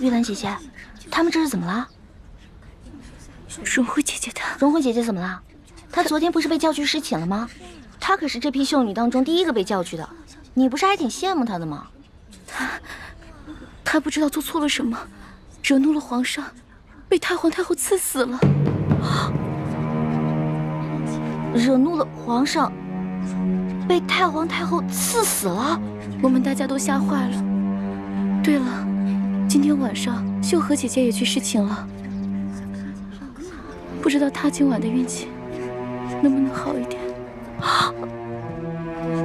玉兰姐姐，他们这是怎么了？荣慧姐姐她，荣慧姐姐怎么了？她昨天不是被叫去侍寝了吗？她可是这批秀女当中第一个被叫去的，你不是还挺羡慕她的吗？她不知道做错了什么，惹怒了皇上，被太皇太后赐死了。惹怒了皇上，被太皇太后赐死了。我们大家都吓坏了。对了，今天晚上秀禾姐姐也去侍寝了，不知道她今晚的运气能不能好一点。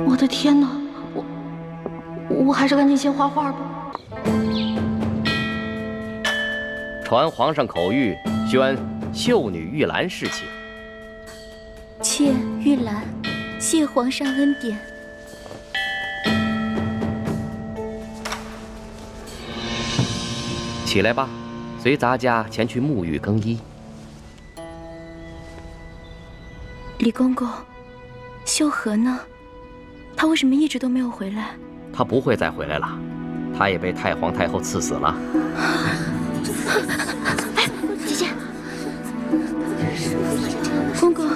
我的天哪，我还是赶紧先画画吧。传皇上口谕，宣秀女玉兰侍寝。妾玉兰，谢皇上恩典。起来吧，随咱家前去沐浴更衣。李公公，秀禾呢？她为什么一直都没有回来？她不会再回来了，她也被太皇太后赐死了。哎，姐姐，公公，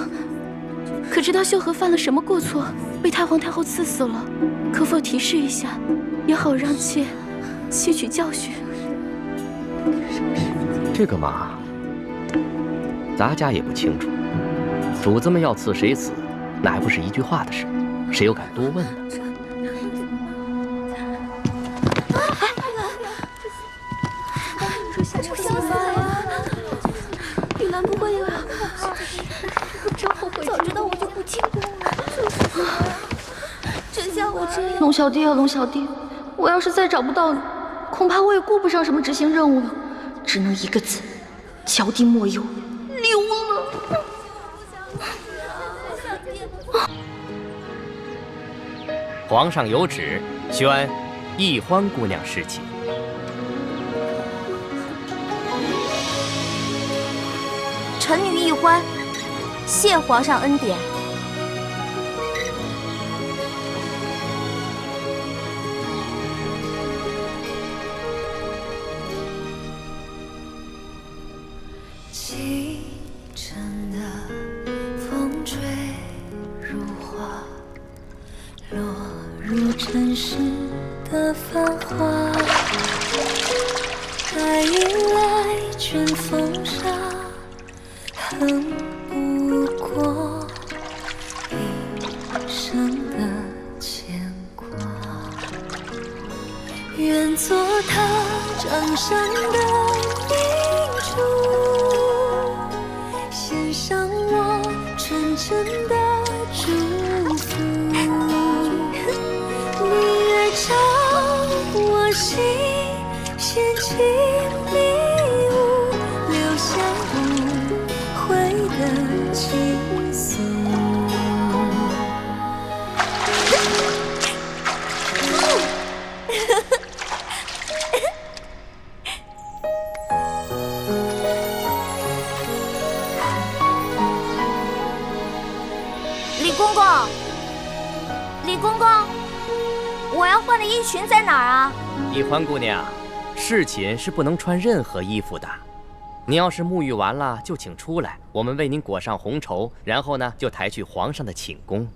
可知道秀禾犯了什么过错，被太皇太后赐死了？可否提示一下，也好让妾吸取教训。这个嘛，咱家也不清楚。主子们要赐谁死，那还不是一句话的事，谁又敢多问呢？玉兰不会有，真后悔，早知道我就不进宫了。真像我这样。龙小弟啊，龙小弟，我要是再找不到你，恐怕我也顾不上什么执行任务了，只能一个字：脚底抹油，溜了。皇上有旨，宣易欢姑娘侍寝。臣女易欢，谢皇上恩典。清晨的风吹如花，落入尘世的繁华。爱迎来卷风沙，恨不过一生的牵挂。愿做他掌上的明珠，献上我纯真的祝福。你越照我心，献情礼物，留下无悔的情愫。李公公，李公公，我要换的衣裙在哪儿啊？易欢姑娘，侍寝是不能穿任何衣服的。您要是沐浴完了，就请出来，我们为您裹上红绸，然后呢，就抬去皇上的寝宫。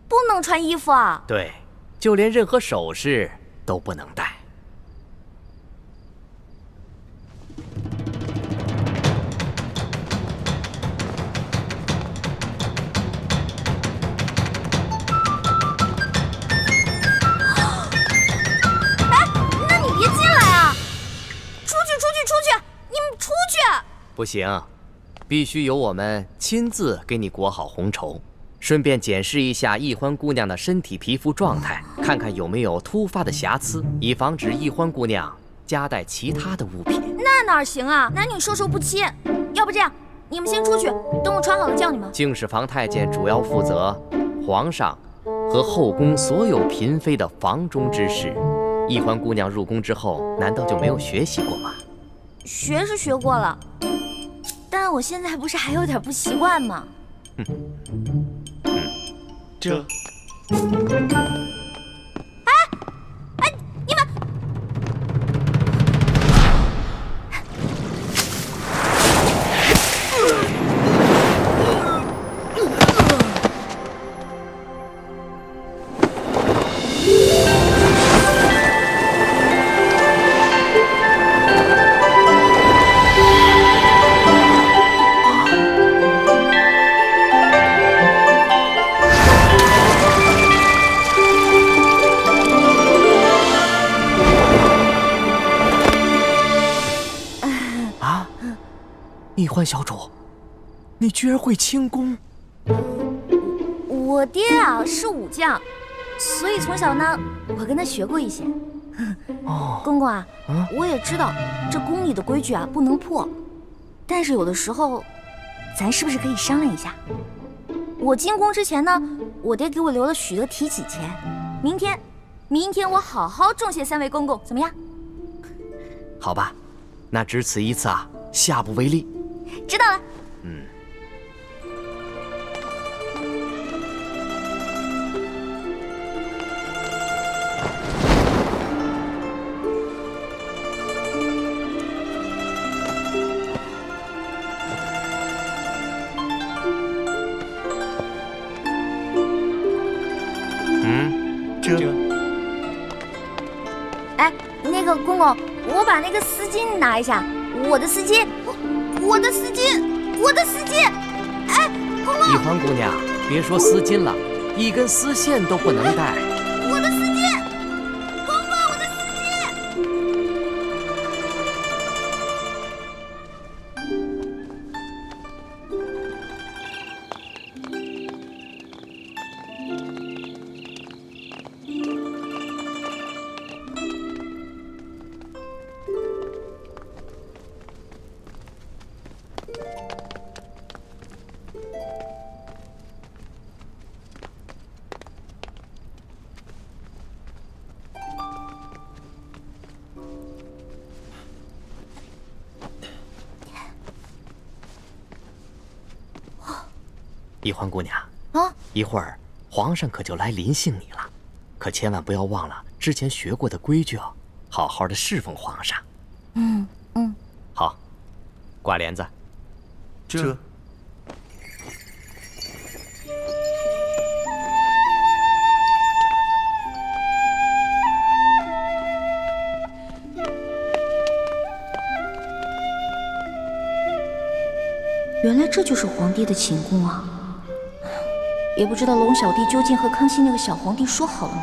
不能穿衣服啊？对，就连任何首饰都不能戴。不行，必须由我们亲自给你裹好红绸，顺便检视一下易欢姑娘的身体皮肤状态，看看有没有突发的瑕疵，以防止易欢姑娘夹带其他的物品。那哪行啊？男女授受不亲。要不这样，你们先出去，等我穿好了叫你们。敬事房太监主要负责皇上和后宫所有嫔妃的房中之事。易欢姑娘入宫之后，难道就没有学习过吗？学是学过了，但我现在不是还有点不习惯吗？这，哎，你们，欢小主，你居然会轻功！我爹啊是武将，所以从小呢，我跟他学过一些。哦，公公啊，我也知道这宫里的规矩啊不能破，但是有的时候，咱是不是可以商量一下？我进宫之前呢，我爹给我留了许多提起钱，明天我好好重谢3位公公，怎么样？好吧，那只此一次啊，下不为例。知道了。哎，那个公公，我把那个丝巾拿一下，我的丝巾，我的丝巾，哎，公公，一欢姑娘，别说丝巾了，一根丝线都不能带。我的丝巾，公公，我的丝巾。一欢姑娘啊，一会儿皇上可就来临幸你了，可千万不要忘了之前学过的规矩哦，好好的侍奉皇上。好，挂帘子。这。原来这就是皇帝的寝宫啊！也不知道龙小弟究竟和康熙那个小皇帝说好了没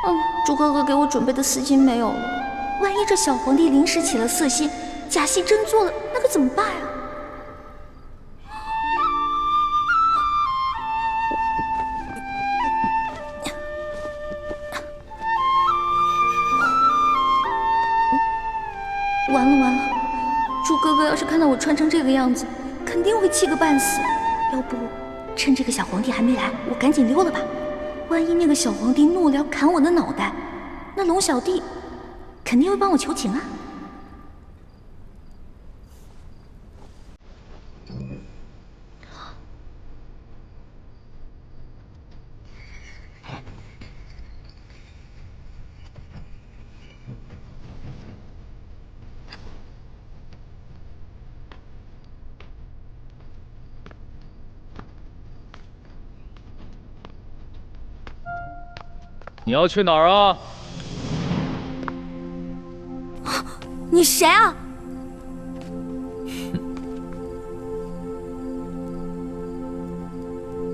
有？朱哥哥给我准备的丝巾没有了，万一这小皇帝临时起了色心，假戏真做了，那可怎么办啊？完了！朱哥哥要是看到我穿成这个样子，肯定会气个半死。要不趁这个小皇帝还没来，我赶紧溜了吧。万一那个小皇帝怒了砍我的脑袋，那龙小弟肯定会帮我求情啊。你要去哪儿啊？你谁啊？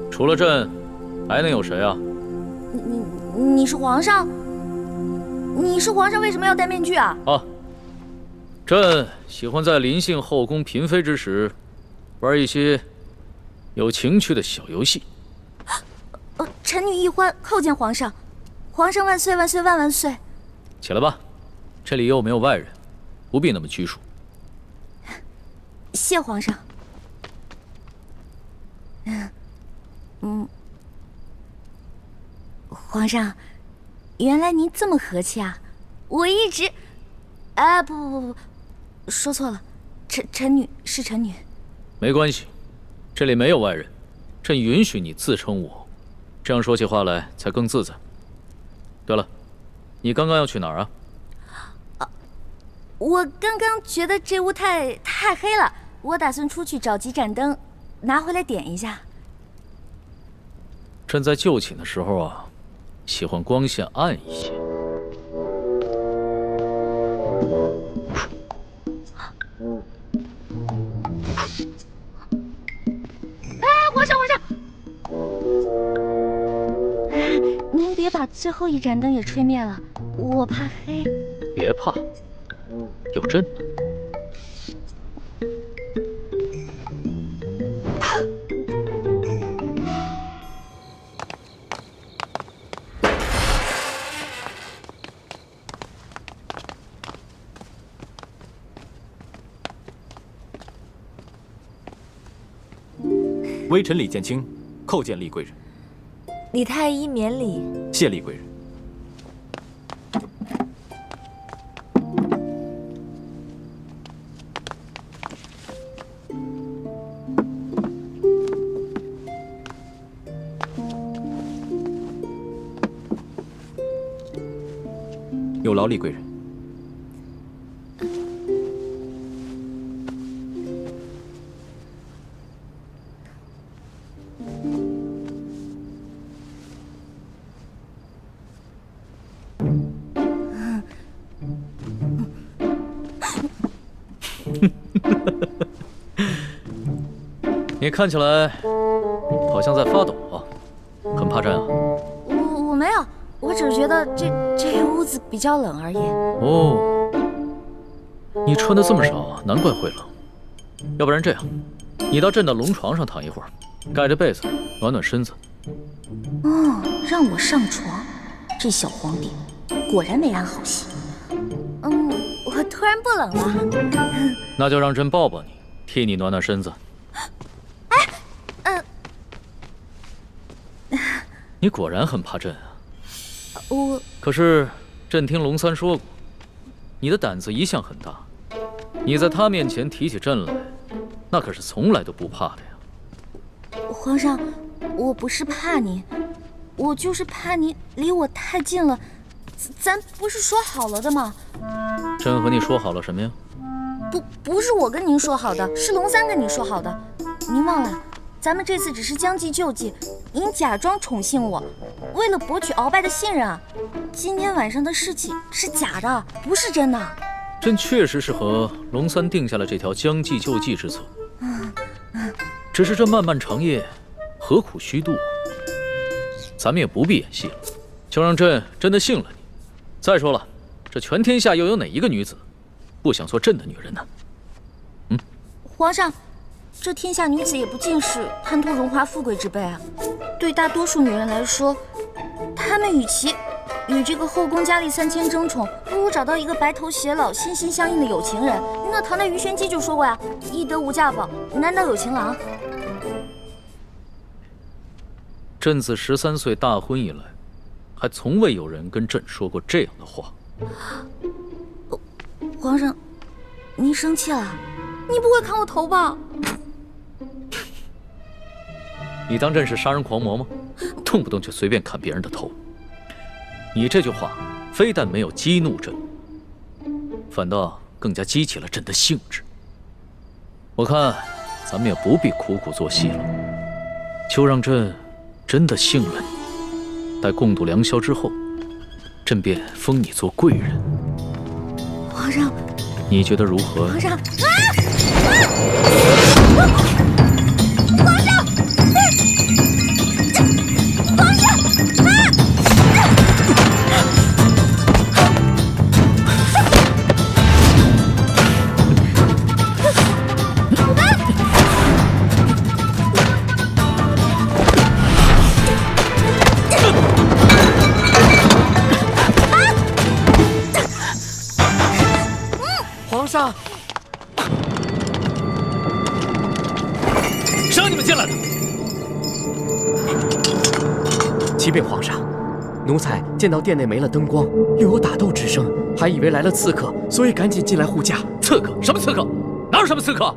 除了朕，还能有谁啊？你是皇上？你是皇上，为什么要戴面具啊？朕喜欢在临幸后宫嫔妃之时，玩一些有情趣的小游戏。臣女一欢叩见皇上。皇上万岁万岁万万岁！起来吧，这里又没有外人，不必那么拘束。谢皇上。皇上，原来您这么和气啊！我一直……不，说错了，臣女是臣女。没关系，这里没有外人，朕允许你自称我，这样说起话来才更自在。对了，你刚刚要去哪儿啊？我刚刚觉得这屋太黑了，我打算出去找几盏灯，拿回来点一下。朕在就寝的时候啊，喜欢光线暗一些。皇上！您别把最后一盏灯也吹灭了，我怕黑。别怕，有朕呢。微臣李建清叩见厉贵人。李太医免礼。谢厉贵人。有劳厉贵人。你看起来好像在发抖啊，很怕震啊？我没有，我只是觉得这屋子比较冷而已。哦，你穿的这么少，难怪会冷。要不然这样，你到朕的龙床上躺一会儿，盖着被子暖暖身子。哦，让我上床，这小皇帝果然没安好心。我突然不冷了。那就让朕抱抱你，替你暖暖身子。你果然很怕朕啊！可是朕听龙三说过，你的胆子一向很大，你在他面前提起朕来，那可是从来都不怕的呀。皇上，我不是怕你，我就是怕你离我太近了。咱不是说好了的吗？朕和你说好了什么呀？不是我跟您说好的，是龙三跟你说好的。您忘了，咱们这次只是将计就计，您假装宠幸我，为了博取鳌拜的信任啊。今天晚上的事情是假的，不是真的。朕确实是和龙三定下了这条将计就计之策，只是这漫漫长夜，何苦虚度？咱们也不必演戏了，就让朕真的信了你。再说了，这全天下又有哪一个女子不想做朕的女人呢？皇上，这天下女子也不尽是贪图荣华富贵之辈啊。对大多数女人来说，她们与其与这个后宫佳丽3000争宠，不如找到一个白头偕老、心心相印的有情人。那唐代鱼玄机就说过呀：“易得无价宝，难得有情郎。”朕自13岁大婚以来，还从未有人跟朕说过这样的话。皇上，您生气了？你不会砍我头吧？你当朕是杀人狂魔吗？动不动就随便砍别人的头。你这句话非但没有激怒朕，反倒更加激起了朕的兴致。我看咱们也不必苦苦做戏了，就让朕真的信了你。待共度良宵之后，朕便封你做贵人。皇上，你觉得如何？皇上，皇上，谁让你们进来的？启禀皇上，奴才见到殿内没了灯光，又有打斗之声，还以为来了刺客，所以赶紧进来护驾。刺客？什么刺客？哪有什么刺客？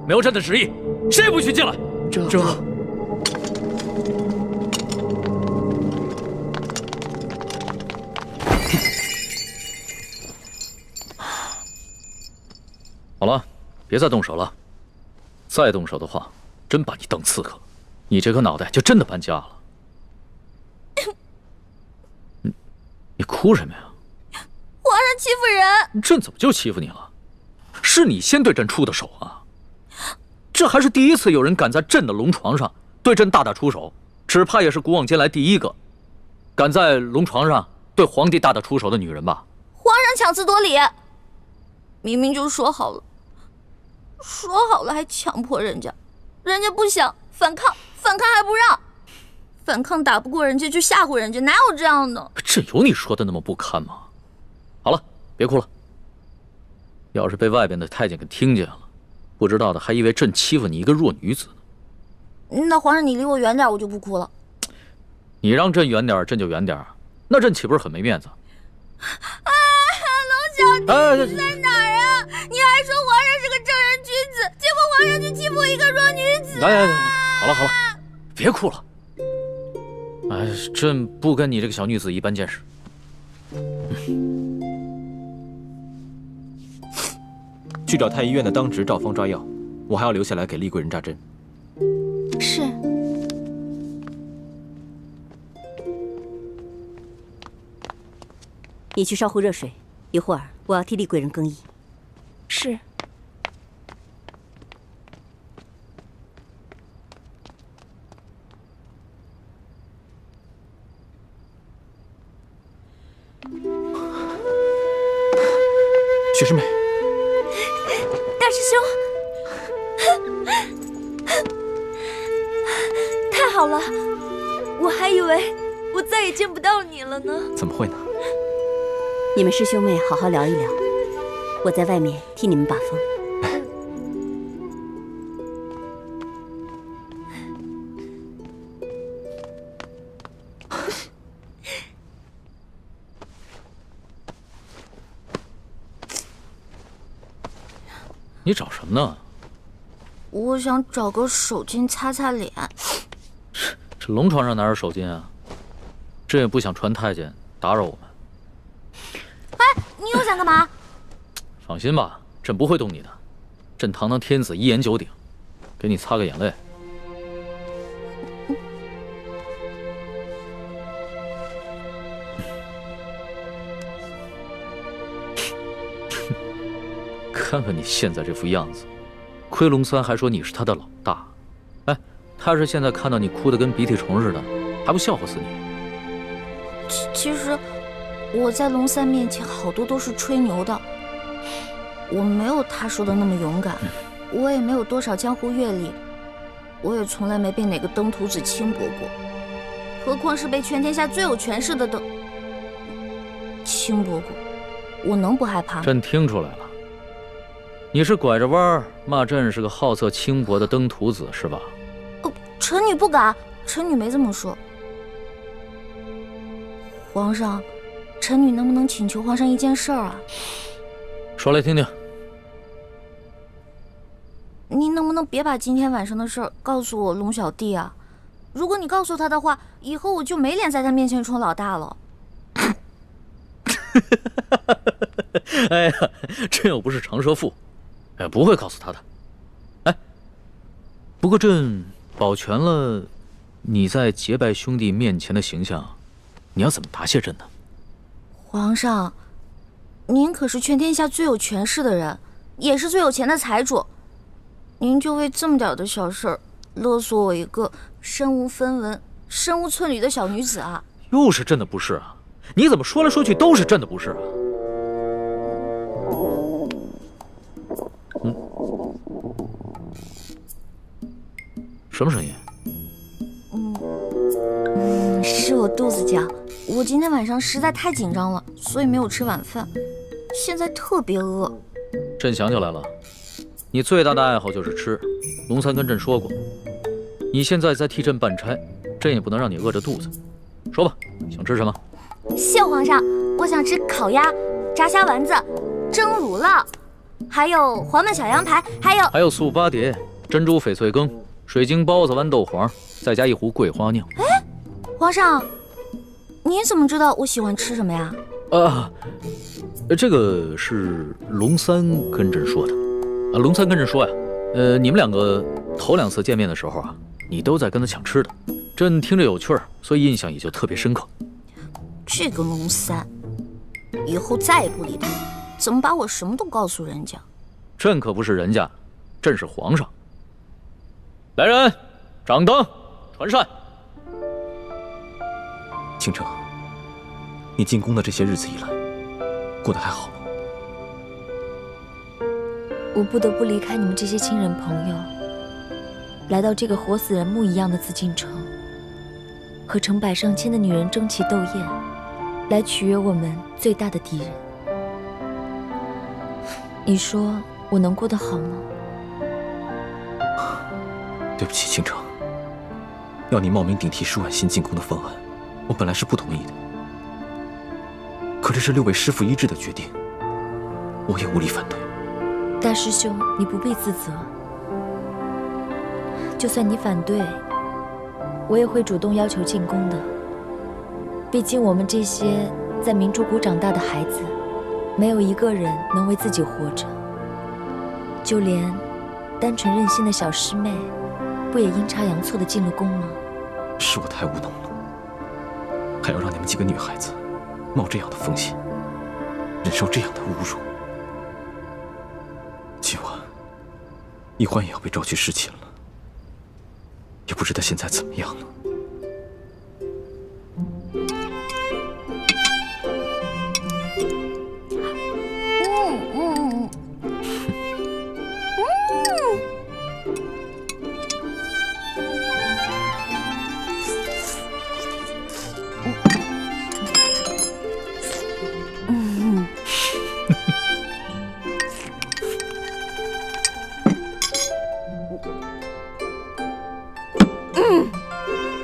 没有朕的旨意，谁也不许进来。这……好了，别再动手了。再动手的话，真把你当刺客，你这颗脑袋就真的搬家了。你哭什么呀？皇上欺负人！朕怎么就欺负你了？是你先对朕出的手啊！这还是第一次有人敢在朕的龙床上对朕大打出手，只怕也是古往今来第一个敢在龙床上对皇帝大打出手的女人吧？皇上强词夺理，明明就说好了。说好了还强迫人家，人家不想反抗，反抗还不让，反抗打不过人家就吓唬人家，哪有这样的？朕有你说的那么不堪吗？好了，别哭了。要是被外边的太监给听见了，不知道的还以为朕欺负你一个弱女子呢。那皇上你离我远点，我就不哭了。你让朕远点，朕就远点，那朕岂不是很没面子？龙小弟，你在哪儿啊？你还说皇上是个正人君子，结果皇上就欺负我一个弱女子。来，好了，别哭了。哎，朕不跟你这个小女子一般见识。去找太医院的当值赵方抓药，我还要留下来给丽贵人扎针。是。你去烧壶热水，一会儿我要替丽贵人更衣。是。雪师妹，大师兄，太好了，我还以为我再也见不到你了呢。怎么会呢？你们师兄妹好好聊一聊，我在外面替你们把风。你找什么呢？我想找个手巾擦擦脸。这龙床上哪有手巾啊？朕也不想传太监打扰我们。哎，你又想干嘛？放心吧，朕不会动你的。朕堂堂天子，一言九鼎，给你擦个眼泪。看看你现在这副样子，亏龙三还说你是他的老大。哎，他是现在看到你哭得跟鼻涕虫似的，还不笑话死你？其实我在龙三面前好多都是吹牛的，我没有他说的那么勇敢，我也没有多少江湖阅历，我也从来没被哪个登徒子轻薄过，何况是被全天下最有权势的轻薄过，我能不害怕吗？朕听出来了。你是拐着弯儿骂朕是个好色轻薄的登徒子是吧？臣女不敢，臣女没这么说。皇上，臣女能不能请求皇上一件事儿啊？说来听听。您能不能别把今天晚上的事儿告诉我龙小弟啊？如果你告诉他的话，以后我就没脸在他面前充老大了。哎呀，朕又不是长舌妇。哎，不会告诉他的。哎，不过朕保全了你在结拜兄弟面前的形象，你要怎么答谢朕呢？皇上，您可是全天下最有权势的人，也是最有钱的财主，您就为这么点的小事儿勒索我一个身无分文、身无寸缕的小女子啊？又是朕的不是啊！你怎么说来说去都是朕的不是啊？什么声音？是我肚子叫。我今天晚上实在太紧张了，所以没有吃晚饭，现在特别饿。朕想起来了，你最大的爱好就是吃。龙三跟朕说过，你现在在替朕办差，朕也不能让你饿着肚子。说吧，想吃什么？谢皇上，我想吃烤鸭、炸虾丸子、蒸乳酪，还有黄焖小羊排，还有素八碟、珍珠翡翠羹、水晶包子、豌豆黄，再加一壶桂花酿。哎，皇上，您怎么知道我喜欢吃什么呀？这个是龙三跟朕说的。龙三跟朕说呀，你们两个头2次见面的时候啊，你都在跟他抢吃的，朕听着有趣儿，所以印象也就特别深刻。这个龙三，以后再也不理他，怎么把我什么都告诉人家？朕可不是人家，朕是皇上。来人，掌灯，传膳。倾城，你进宫的这些日子以来，过得还好吗？我不得不离开你们这些亲人朋友，来到这个活死人墓一样的紫禁城，和成百上千的女人争奇斗艳，来取悦我们最大的敌人。你说我能过得好吗？对不起，倾城，要你冒名顶替舒婉欣进宫的方案，我本来是不同意的。可这是6位师父一致的决定，我也无力反对。大师兄，你不必自责。就算你反对，我也会主动要求进宫的。毕竟我们这些在明珠谷长大的孩子，没有一个人能为自己活着。就连单纯任性的小师妹，不也阴差阳错的进了宫吗？是我太无能了，还要让你们几个女孩子冒这样的风险，忍受这样的侮辱。今晚，一欢也要被召去侍寝了，也不知道现在怎么样了。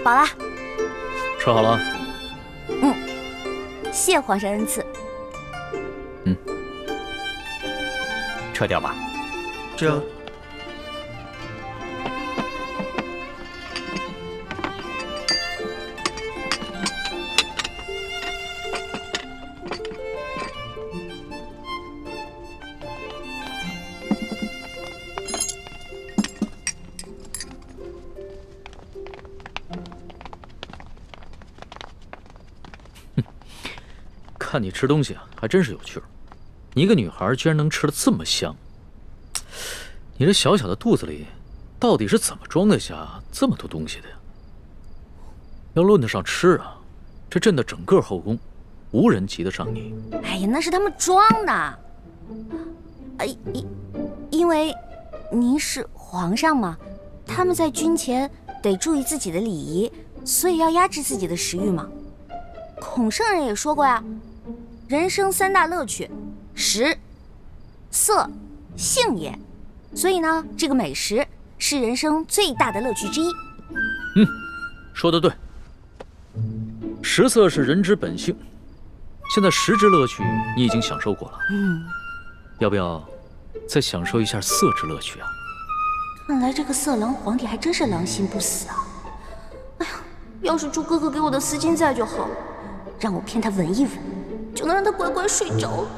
饱了。吃好了。谢皇上恩赐。撤掉吧。这。看你吃东西啊，还真是有趣儿。你一个女孩居然能吃得这么香，你这小小的肚子里，到底是怎么装得下这么多东西的呀？要论得上吃啊，这朕的整个后宫，无人及得上你。哎呀，那是他们装的。因为您是皇上嘛，他们在军前得注意自己的礼仪，所以要压制自己的食欲嘛。孔圣人也说过呀，人生3大乐趣，食、色、性也。所以呢，这个美食是人生最大的乐趣之一。说得对。食色是人之本性，现在食之乐趣你已经享受过了，要不要再享受一下色之乐趣啊？看来这个色狼皇帝还真是狼心不死啊！哎呀，要是猪哥哥给我的丝巾在就好了，让我骗他闻一闻，就能让他乖乖睡着了。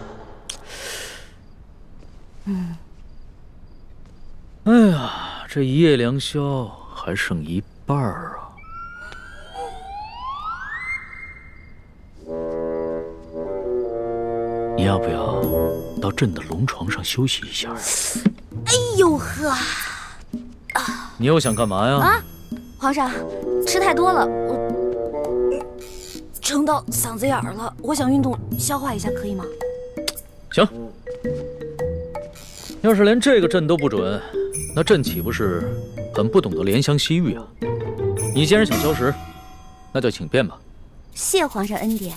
哎呀，这一夜良宵还剩一半啊！你要不要到朕的龙床上休息一下？哎呦呵！你又想干嘛呀？皇上，吃太多了，我撑到嗓子眼儿了，我想运动消化一下，可以吗？行。要是连这个朕都不准，那朕岂不是很不懂得怜香惜玉啊？你既然想消食，那就请便吧。谢皇上恩典。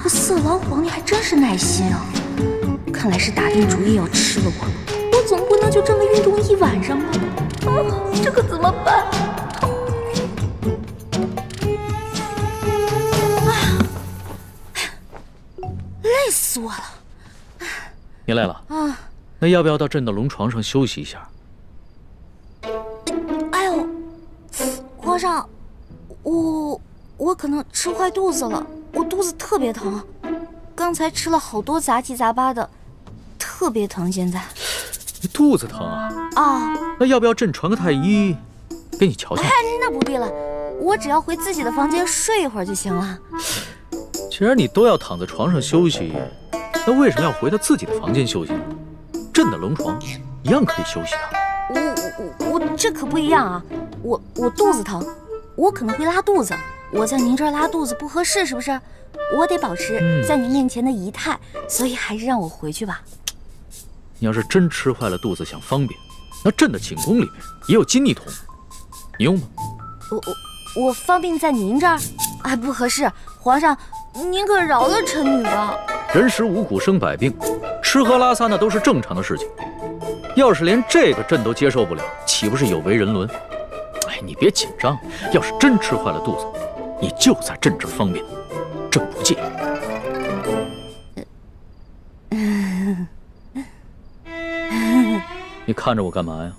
色狼皇帝还真是耐心啊！看来是打定主意要吃了我总不能就这么运动一晚上吧？这可怎么办？累死我了！你累了？那要不要到朕的龙床上休息一下？哎呦，皇上，我可能吃坏肚子了，我肚子特别疼。刚才吃了好多杂七杂八的，特别疼。现在你肚子疼啊？那要不要朕传个太医给你瞧瞧？那不必了，我只要回自己的房间睡一会儿就行了。既然你都要躺在床上休息，那为什么要回到自己的房间休息呢？朕的龙床一样可以休息啊。我这可不一样啊！我肚子疼，我可能会拉肚子，我在您这儿拉肚子不合适，是不是？我得保持在您面前的仪态，所以还是让我回去吧。你要是真吃坏了肚子想方便，那朕的寝宫里面也有金逆桶，你用吗？我方便在您这儿，哎，不合适。皇上，您可饶了臣女吧。人食五谷生百病，吃喝拉撒那都是正常的事情。要是连这个朕都接受不了，岂不是有违人伦？哎，你别紧张，要是真吃坏了肚子，你就在朕这儿方便，朕不介意。你看着我干嘛呀？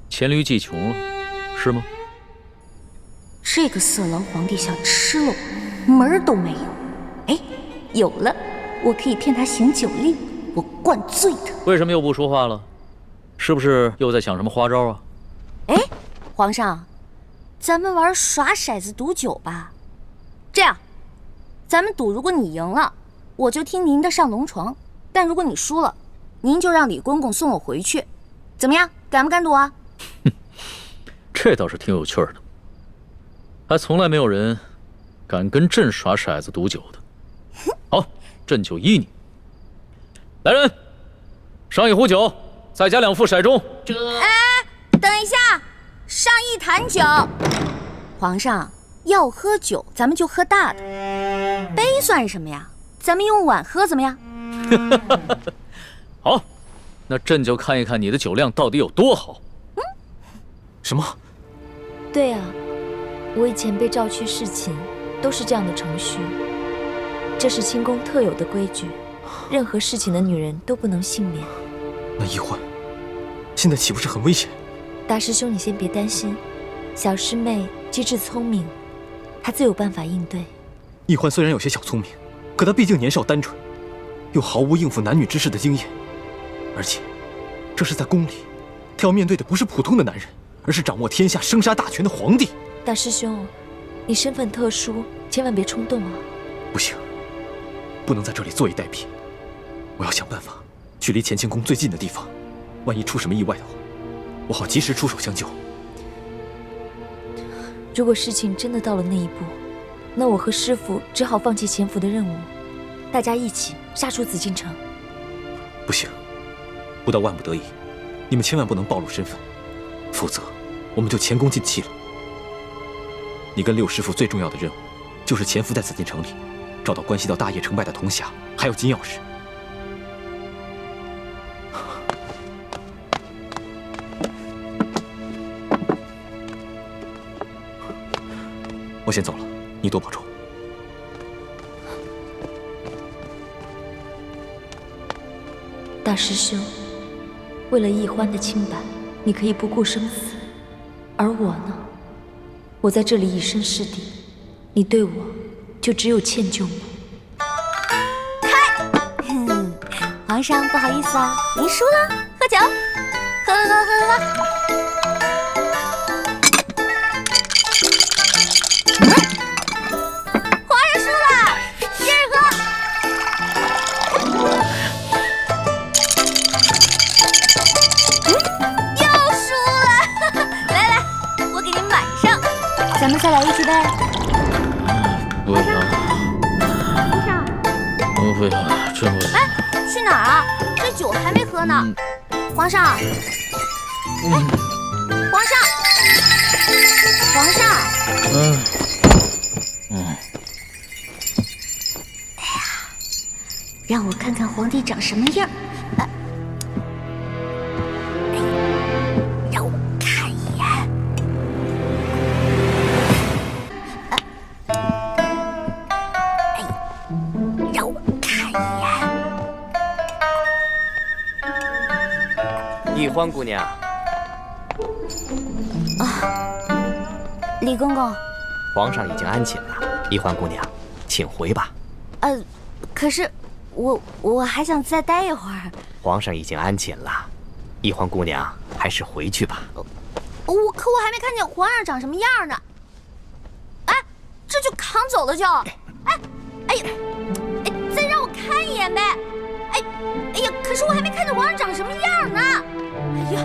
黔驴技穷了，是吗？这个色狼皇帝想吃了我，门儿都没有。哎，有了，我可以骗他行酒令，我灌醉他。为什么又不说话了？是不是又在想什么花招啊？哎，皇上，咱们玩耍骰子赌酒吧。这样，咱们赌，如果你赢了，我就听您的上龙床；但如果你输了，您就让李公公送我回去。怎么样，敢不敢赌啊？这倒是挺有趣的，还从来没有人敢跟朕耍骰子赌酒的。好，朕就依你。来人，上一壶酒，再加2副骰盅。哎，等一下，上一坛酒。皇上要喝酒，咱们就喝大的，杯算什么呀？咱们用碗喝怎么样？好，那朕就看一看你的酒量到底有多好。什么？对啊，我以前被召去侍寝，都是这样的程序。这是清宫特有的规矩，任何侍寝的女人都不能幸免。那易欢，现在岂不是很危险？大师兄，你先别担心，小师妹机智聪明，她自有办法应对。易欢虽然有些小聪明，可她毕竟年少单纯，又毫无应付男女之事的经验，而且这是在宫里，她要面对的不是普通的男人，而是掌握天下生杀大权的皇帝。大师兄，你身份特殊，千万别冲动啊！不行，不能在这里坐以待毙。我要想办法去离乾清宫最近的地方，万一出什么意外的话，我好及时出手相救。如果事情真的到了那一步，那我和师父只好放弃潜伏的任务，大家一起杀出紫禁城。不行，不到万不得已，你们千万不能暴露身份，否则我们就前功尽弃了。你跟六师傅最重要的任务，就是潜伏在紫禁城里，找到关系到大业成败的铜匣，还有金钥匙。我先走了，你多保重。大师兄，为了易欢的清白，你可以不顾生死，而我呢？我在这里以身试敌，你对我就只有歉疚吗？皇上不好意思啊，您输了，喝酒，喝。皇上输了，接着喝。又输了，来，我给您满上，咱们再来一局呗。不要，我不要，真不要。哎，去哪儿啊？这酒还没喝呢。皇上，皇上，哎呀，让我看看皇帝长什么样。让我看一眼。让我看一眼。易欢姑娘，李公公，皇上已经安寝了，易欢姑娘，请回吧。可是我还想再待一会儿。皇上已经安寝了，易欢姑娘还是回去吧。可我还没看见皇上长什么样呢。哎，这就扛走了就。哎呀，再让我看一眼呗。哎呀，可是我还没看见皇上长什么样呢。哎呀，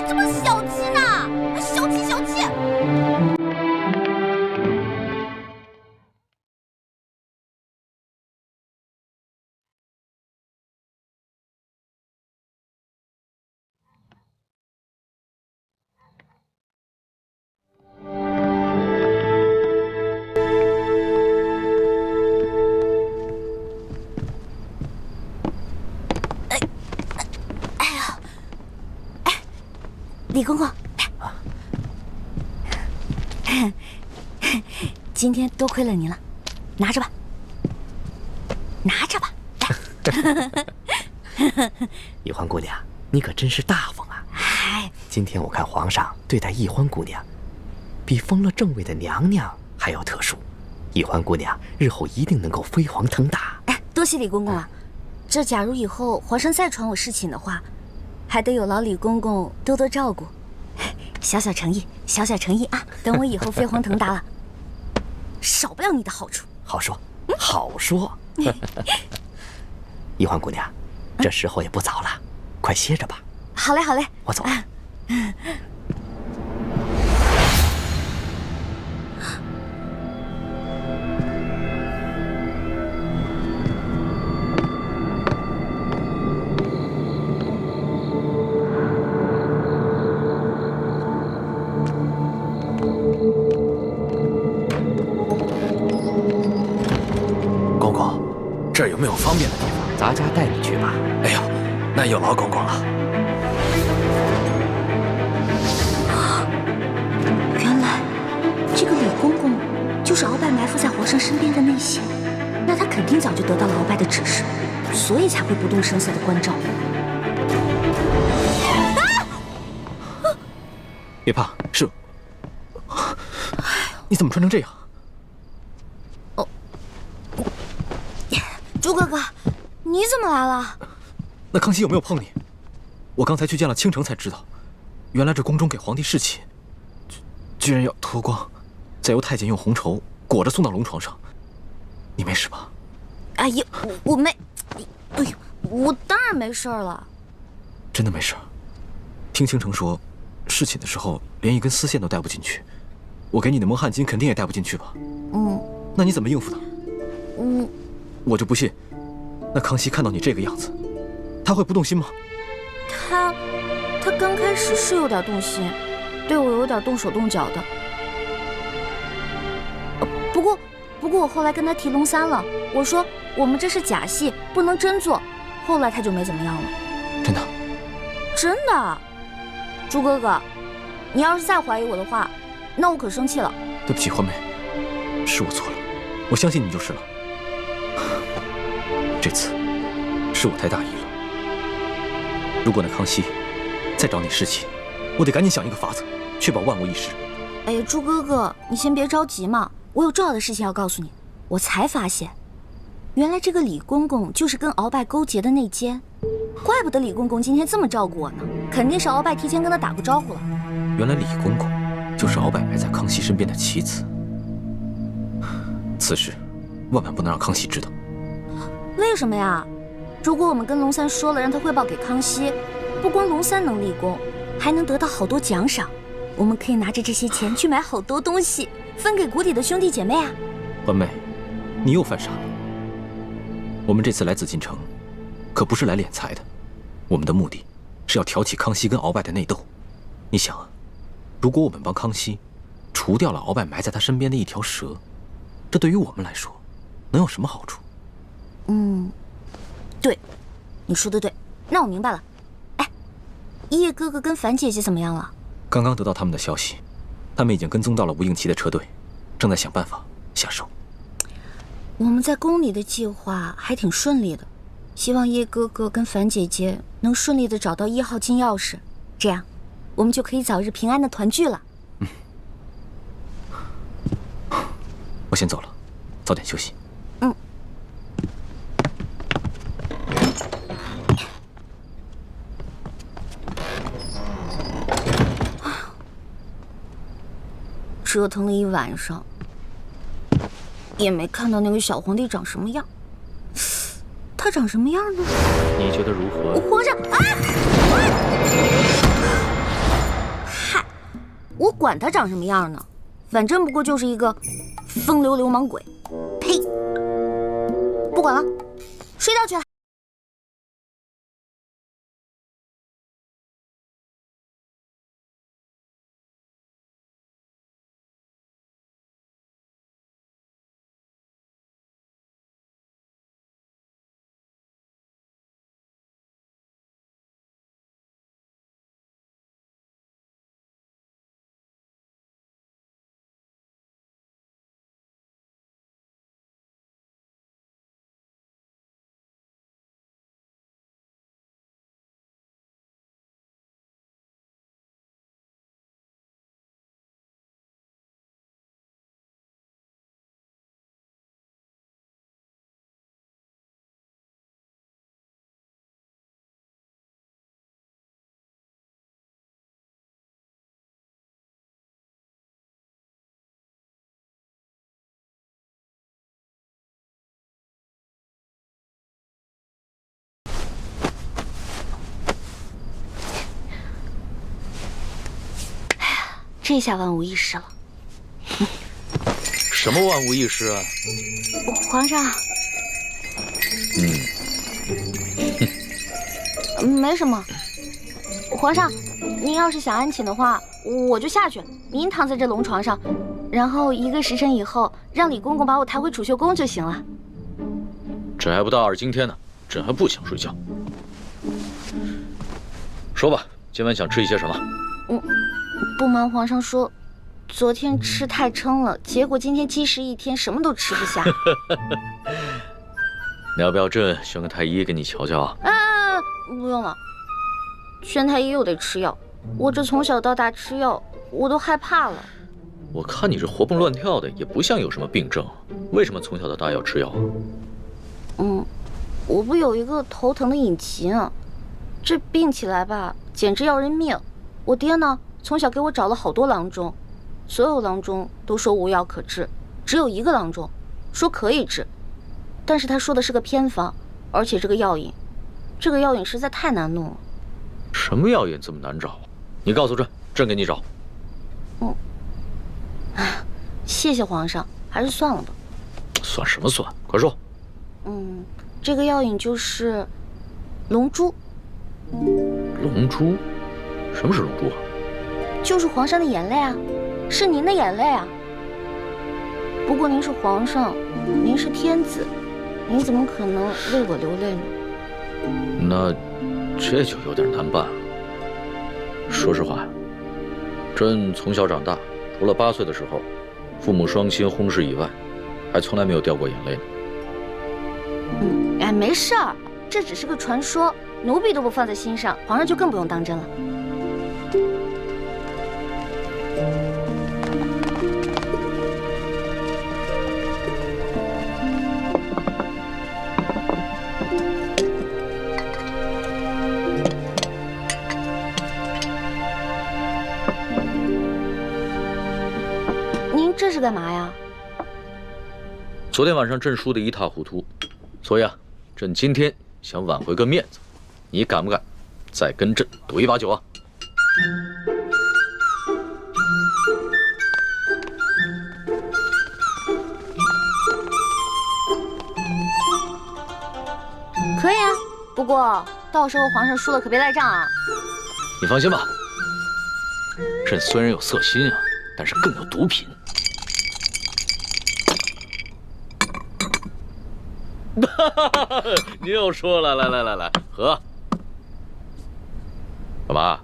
这么小气呢，小气。李公公，今天多亏了您了，拿着吧，拿着吧。易欢姑娘，你可真是大方啊！哎，今天我看皇上对待易欢姑娘，比封了正位的娘娘还要特殊。易欢姑娘日后一定能够飞黄腾达。哎，多谢李公公啊！这假如以后皇上再传我侍寝的话，还得有劳李公公多多照顾。小小诚意，小小诚意啊！等我以后飞黄腾达了，少不了你的好处。好说，好说。易欢姑娘，这时候也不早了，快歇着吧。好嘞，好嘞，我走了。公公，这儿有没有方便的地方？咱家带你去吧。哎呦，那有劳公公了。原来这个李公公就是鳌拜埋伏在皇上身边的内奸，那他肯定早就得到了鳌拜的指示，所以才会不动声色的关照。别怕，是。你怎么穿成这样？朱哥哥，你怎么来了？那康熙有没有碰你？我刚才去见了倾城才知道，原来这宫中给皇帝侍寝，居然要脱光，再由太监用红绸裹着送到龙床上。你没事吧？哎呀，我没，哎呦，我当然没事了。真的没事。听倾城说，侍寝的时候连一根丝线都带不进去，我给你的蒙汗巾肯定也带不进去吧？那你怎么应付的？我就不信，那康熙看到你这个样子，他会不动心吗？他刚开始是有点动心，对我有点动手动脚的。不过我后来跟他提龙三了，我说我们这是假戏，不能真做。后来他就没怎么样了。真的？真的。朱哥哥，你要是再怀疑我的话，那我可生气了。对不起，欢梅，是我错了，我相信你就是了。这次是我太大意了。如果那康熙再找你侍寝，我得赶紧想一个法子，确保万无一失。哎呀，朱哥哥，你先别着急嘛，我有重要的事情要告诉你。我才发现，原来这个李公公就是跟鳌拜勾结的内奸，怪不得李公公今天这么照顾我呢，肯定是鳌拜提前跟他打过招呼了。原来李公公就是鳌拜埋在康熙身边的棋子，此事万万不能让康熙知道。为什么呀？如果我们跟龙三说了，让他汇报给康熙，不光龙三能立功，还能得到好多奖赏。我们可以拿着这些钱去买好多东西，分给谷底的兄弟姐妹啊。欢妹，你又犯傻了。我们这次来紫禁城，可不是来敛财的，我们的目的是要挑起康熙跟鳌拜的内斗。你想啊，如果我们帮康熙除掉了鳌拜埋在他身边的一条蛇，这对于我们来说能有什么好处？对，你说的对，那我明白了。哎，叶哥哥跟樊姐姐怎么样了？刚刚得到他们的消息，他们已经跟踪到了吴应奇的车队，正在想办法下手。我们在宫里的计划还挺顺利的，希望叶哥哥跟樊姐姐能顺利的找到1号金钥匙，这样我们就可以早日平安的团聚了。我先走了，早点休息。折腾了一晚上，也没看到那个小皇帝长什么样。他长什么样呢？你觉得如何？皇上啊！嗨，我管他长什么样呢，反正不过就是一个风流流氓鬼。呸！不管了，睡觉去了。这下万无一失了。什么万无一失啊？皇上，没什么。皇上，您要是想安寝的话，我就下去，您躺在这龙床上，然后1个时辰以后，让李公公把我抬回储秀宫就行了。朕还不到2更天呢，朕还不想睡觉。说吧，今晚想吃一些什么？不瞒皇上说，昨天吃太撑了，结果今天积食1天，什么都吃不下。你要不要朕选个太医给你瞧瞧啊？不用了，宣太医又得吃药，我这从小到大吃药，我都害怕了。我看你这活蹦乱跳的，也不像有什么病症，为什么从小到大要吃药啊？我不有一个头疼的隐疾啊，这病起来吧，简直要人命。我爹呢，从小给我找了好多郎中，所有郎中都说无药可治，只有一个郎中说可以治，但是他说的是个偏方，而且这个药引实在太难弄了。什么药引这么难找啊？你告诉朕，朕给你找。谢谢皇上，还是算了吧。算什么算？快说。这个药引就是龙珠。龙珠？什么是龙珠啊？就是皇上的眼泪啊，是您的眼泪啊。不过您是皇上，您是天子，您怎么可能为我流泪呢？那这就有点难办了。说实话，朕从小长大，除了8岁的时候，父母双亲薨逝以外，还从来没有掉过眼泪呢。没事儿，这只是个传说，奴婢都不放在心上，皇上就更不用当真了。您这是干嘛呀？昨天晚上朕输得一塌糊涂，所以啊，朕今天想挽回个面子，你敢不敢再跟朕赌一把酒啊？可以啊，不过到时候皇上输了可别赖账啊。你放心吧，朕虽然有色心啊，但是更有毒品。你又说了，来，喝。干嘛？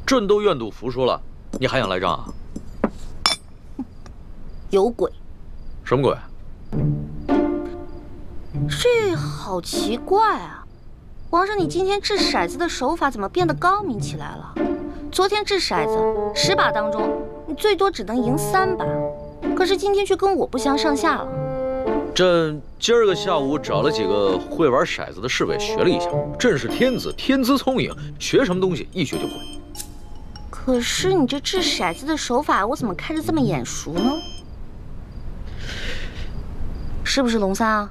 朕都愿赌服输了，你还想赖账啊？有鬼！什么鬼？这好奇怪啊！皇上，你今天掷骰子的手法怎么变得高明起来了？昨天掷骰子10把当中，你最多只能赢3把，可是今天却跟我不相上下了。朕今儿个下午找了几个会玩骰子的侍卫学了一下，朕是天子，天资聪颖，学什么东西一学就会。可是你这掷骰子的手法，我怎么看着这么眼熟呢？是不是龙三啊？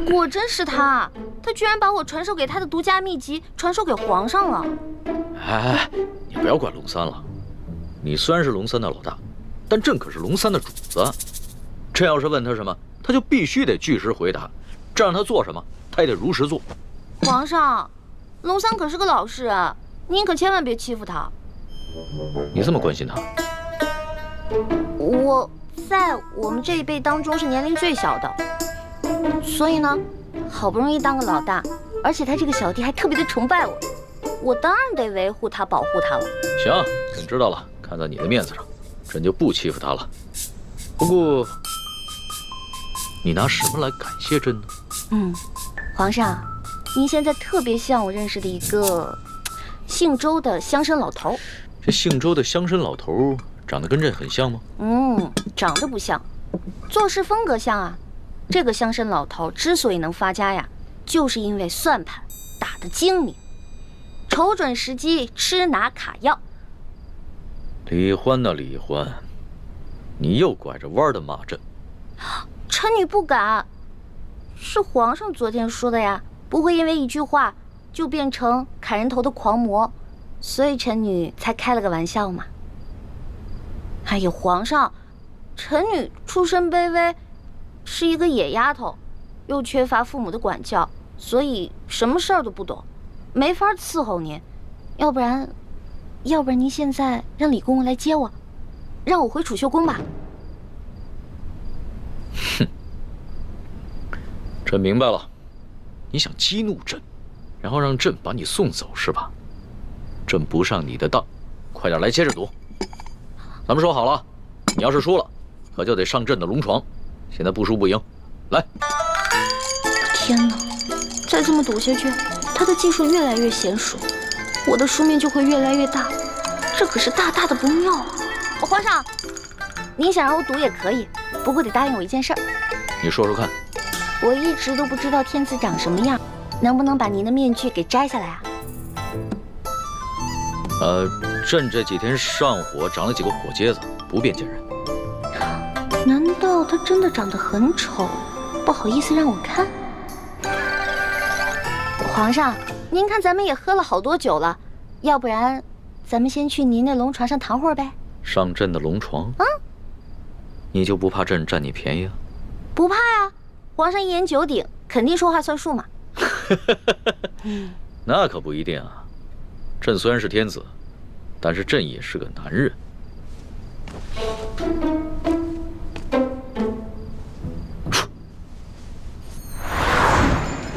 果真是他，他居然把我传授给他的独家秘籍传授给皇上了。哎，你不要管龙三了，你虽然是龙三的老大，但朕可是龙三的主子。朕要是问他什么，他就必须得据实回答，这让他做什么，他也得如实做。皇上，龙三可是个老实人，您可千万别欺负他。你这么关心他？我在我们这一辈当中是年龄最小的，所以呢，好不容易当个老大，而且他这个小弟还特别的崇拜我，我当然得维护他、保护他了。行，朕知道了，看在你的面子上，朕就不欺负他了。不过，你拿什么来感谢朕呢？皇上，您现在特别像我认识的一个姓周的乡绅老头。这姓周的乡绅老头长得跟朕很像吗？长得不像，做事风格像啊。这个乡绅老头之所以能发家呀，就是因为算盘打得精明，瞅准时机吃拿卡要。李欢呐，李欢，你又拐着弯的骂朕。臣女不敢，是皇上昨天说的呀，不会因为一句话就变成砍人头的狂魔。所以臣女才开了个玩笑嘛。哎呀，皇上，臣女出身卑微，是一个野丫头，又缺乏父母的管教，所以什么事儿都不懂，没法伺候您。要不然您现在让李公公来接我，让我回储秀宫吧。哼，朕明白了，你想激怒朕，然后让朕把你送走是吧？朕不上你的当，快点来接着赌。咱们说好了，你要是输了，可就得上朕的龙床。现在不输不赢，来！天哪，再这么赌下去，他的技术越来越娴熟，我的输面就会越来越大，这可是大大的不妙啊！皇上，您想让我赌也可以，不过得答应我一件事儿。你说说看。我一直都不知道天子长什么样，能不能把您的面具给摘下来啊？朕这几天上火长了几个火疖子，不便见人。难道他真的长得很丑，不好意思让我看？皇上，您看咱们也喝了好多酒了，要不然咱们先去您那龙床上躺会儿呗？上朕的龙床？你就不怕朕占你便宜啊？不怕呀，皇上一言九鼎，肯定说话算数嘛。那可不一定啊。朕虽然是天子，但是朕也是个男人。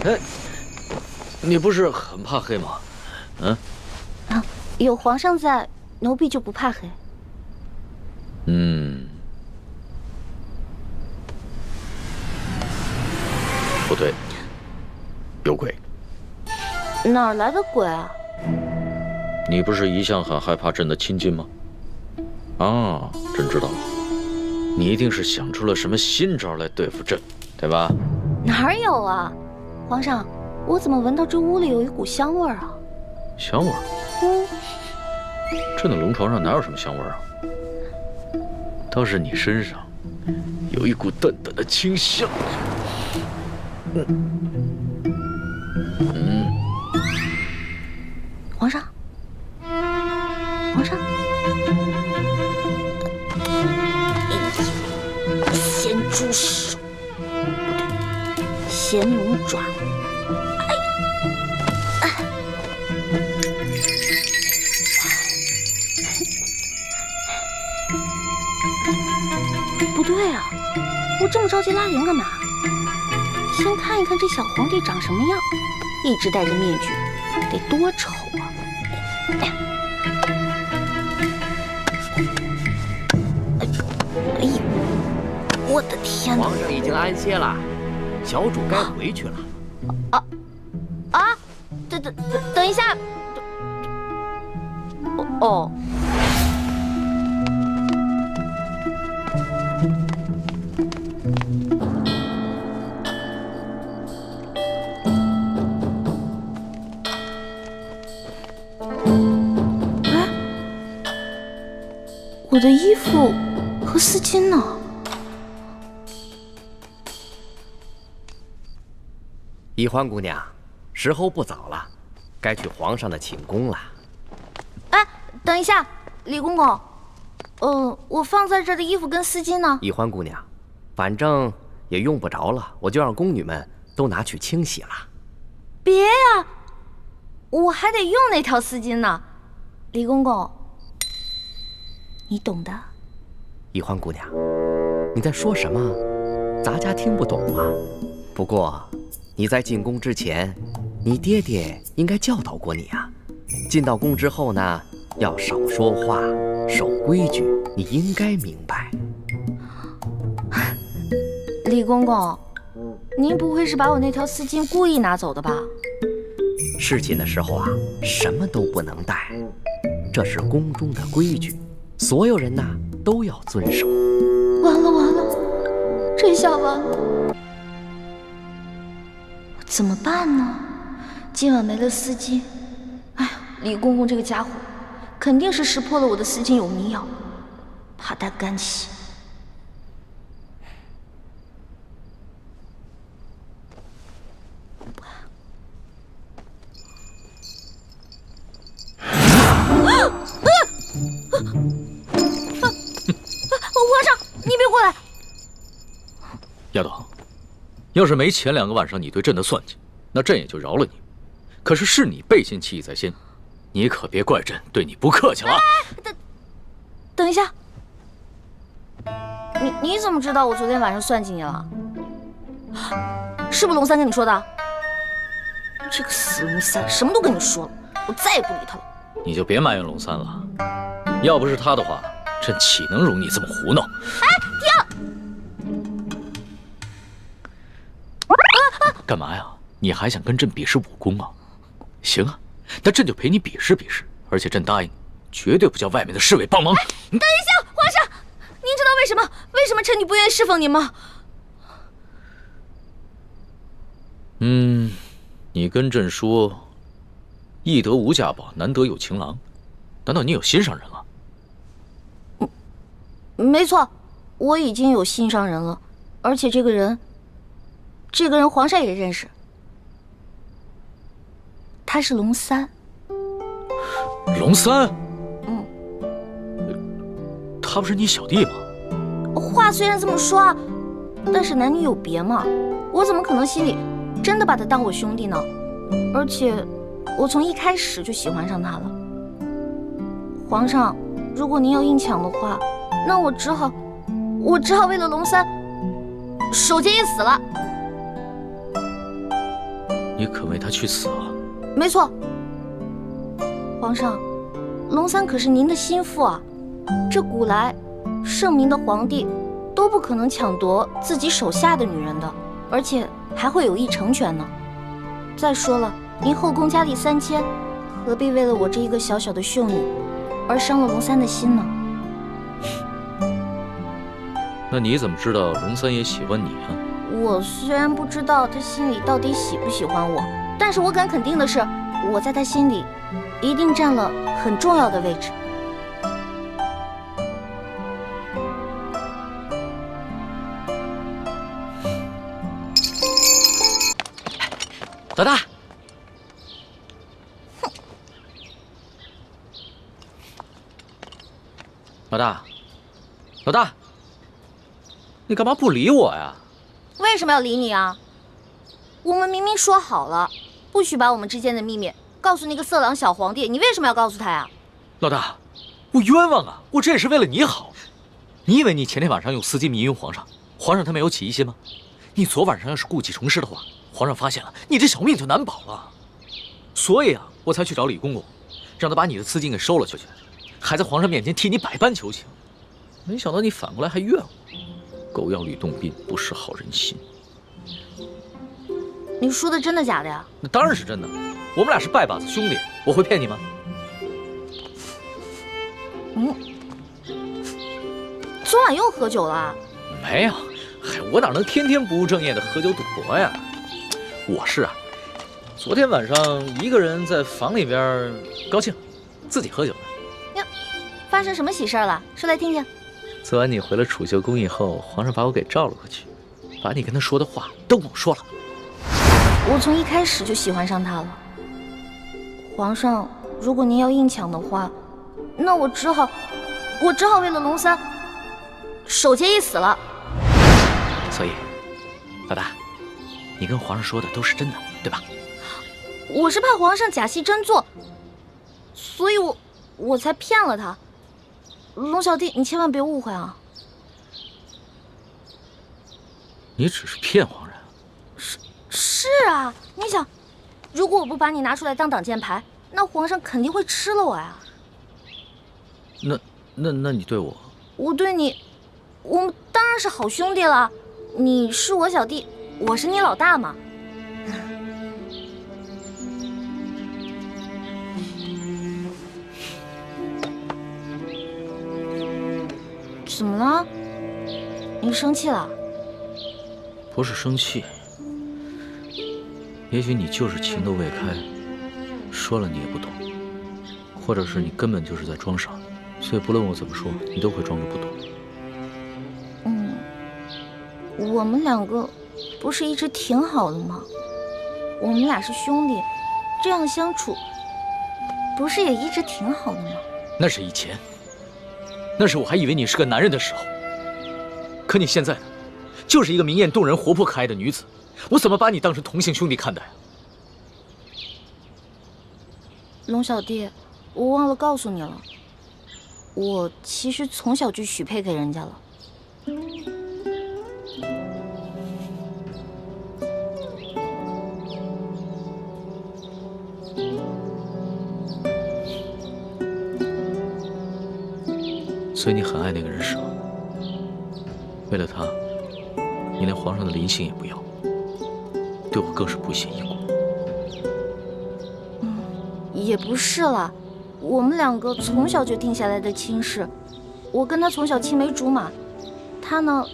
哎，你不是很怕黑吗？有皇上在，奴婢就不怕黑。不对，有鬼。哪儿来的鬼啊？你不是一向很害怕朕的亲近吗？啊，朕知道了，你一定是想出了什么新招来对付朕，对吧？哪有啊，皇上，我怎么闻到这屋里有一股香味儿啊？香味儿？朕的龙床上哪有什么香味儿啊？倒是你身上有一股淡淡的清香。皇上，皇上，咸猪手，不对，咸龙爪。不对啊，我这么着急拉铃干嘛？先看一看这小皇帝长什么样，一直戴着面具，得多丑啊！哎呀，我的天哪！皇上已经安歇了，小主该回去了。等一下，哦。我的衣服和丝巾呢？宜欢姑娘，时候不早了，该去皇上的寝宫了。哎，等一下，李公公，我放在这儿的衣服跟丝巾呢？宜欢姑娘，反正也用不着了，我就让宫女们都拿去清洗了。别呀，我还得用那条丝巾呢，李公公。你懂的。宜欢姑娘，你在说什么？咱家听不懂啊。不过你在进宫之前，你爹爹应该教导过你啊。进到宫之后呢，要少说话，守规矩，你应该明白。李公公，您不会是把我那条丝巾故意拿走的吧？侍寝的时候啊，什么都不能带，这是宫中的规矩。所有人呐都要遵守。完了，这下完了，怎么办呢？今晚没了丝巾，哎呀，李公公这个家伙，肯定是识破了我的丝巾有迷药，怕带干洗。丫头，要是没前2个晚上你对朕的算计，那朕也就饶了你。可是你背信弃义在先，你可别怪朕对你不客气了。等一下，你怎么知道我昨天晚上算计你了？是不是龙三跟你说的？这个死龙三，什么都跟你说了，我再也不理他了。你就别埋怨龙三了，要不是他的话，朕岂能容你这么胡闹？干嘛呀？你还想跟朕比试武功啊？行啊，那朕就陪你比试比试，而且朕答应你，绝对不叫外面的侍卫帮忙。等一下，皇上，您知道为什么臣女不愿意侍奉您吗？你跟朕说，易得无价宝，难得有情郎，难道你有心上人了？没错，我已经有心上人了，而且这个人皇上也认识，他是龙三。龙三？他不是你小弟吗？话虽然这么说，但是男女有别嘛，我怎么可能心里真的把他当我兄弟呢？而且我从一开始就喜欢上他了。皇上，如果您要硬抢的话，那我只好为了龙三守节一死了。你肯为他去死啊？没错，皇上，龙三可是您的心腹啊，这古来圣明的皇帝都不可能抢夺自己手下的女人的，而且还会有意成全呢。再说了，您后宫佳丽3000，何必为了我这一个小小的秀女而伤了龙三的心呢？那你怎么知道龙三也喜欢你啊？我虽然不知道他心里到底喜不喜欢我，但是我敢肯定的是，我在他心里一定占了很重要的位置。老大，老大，你干嘛不理我呀？为什么要理你啊？我们明明说好了，不许把我们之间的秘密告诉那个色狼小皇帝，你为什么要告诉他呀？老大，我冤枉啊！我这也是为了你好。你以为你前天晚上用丝巾迷晕皇上，皇上他没有起疑心吗？你昨晚上要是故技重施的话，皇上发现了，你这小命就难保了。所以啊，我才去找李公公，让他把你的丝巾给收了去，还在皇上面前替你百般求情。没想到你反过来还怨我，狗咬吕洞宾，不识好人心。你说的真的假的呀？那当然是真的，我们俩是拜把子兄弟，我会骗你吗？昨晚又喝酒了？没有，嗨，我哪能天天不务正业的喝酒赌博呀？我是啊，昨天晚上一个人在房里边高兴，自己喝酒呢。呀，发生什么喜事了？说来听听。昨晚你回了储秀宫以后，皇上把我给召了过去，把你跟他说的话都跟我说了。我从一开始就喜欢上他了。皇上，如果您要硬抢的话，那我只好为了龙三守节一死了。所以，老大，你跟皇上说的都是真的，对吧？我是怕皇上假戏真做，所以我才骗了他。龙小弟，你千万别误会啊！你只是骗皇上？是啊，你想，如果我不把你拿出来当挡箭牌，那皇上肯定会吃了我呀。那你对我？我对你，我们当然是好兄弟了。你是我小弟，我是你老大嘛。怎么了？你生气了？不是生气，也许你就是情窦未开，说了你也不懂，或者是你根本就是在装傻，所以不论我怎么说，你都会装着不懂。我们两个不是一直挺好的吗？我们俩是兄弟，这样相处不是也一直挺好的吗？那是以前，那是我还以为你是个男人的时候。可你现在呢？就是一个明艳动人、活泼可爱的女子，我怎么把你当成同姓兄弟看待啊？龙小弟，我忘了告诉你了，我其实从小就许配给人家了。所以你很爱那个人是吗？为了他，你连皇上的临幸也不要，对我更是不屑一顾。也不是啦，我们两个从小就定下来的亲事，我跟他从小青梅竹马，他呢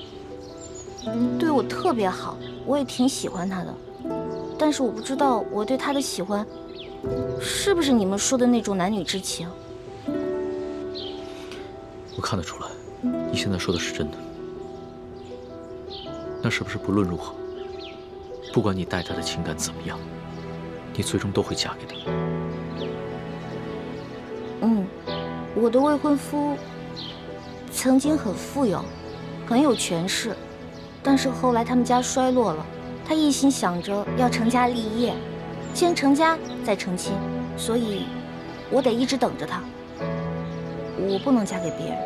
对我特别好，我也挺喜欢他的，但是我不知道我对他的喜欢是不是你们说的那种男女之情。我看得出来，你现在说的是真的。那是不是不论如何，不管你待他的情感怎么样，你最终都会嫁给他？我的未婚夫曾经很富有，很有权势，但是后来他们家衰落了，他一心想着要成家立业，先成家再成亲，所以我得一直等着他，我不能嫁给别人。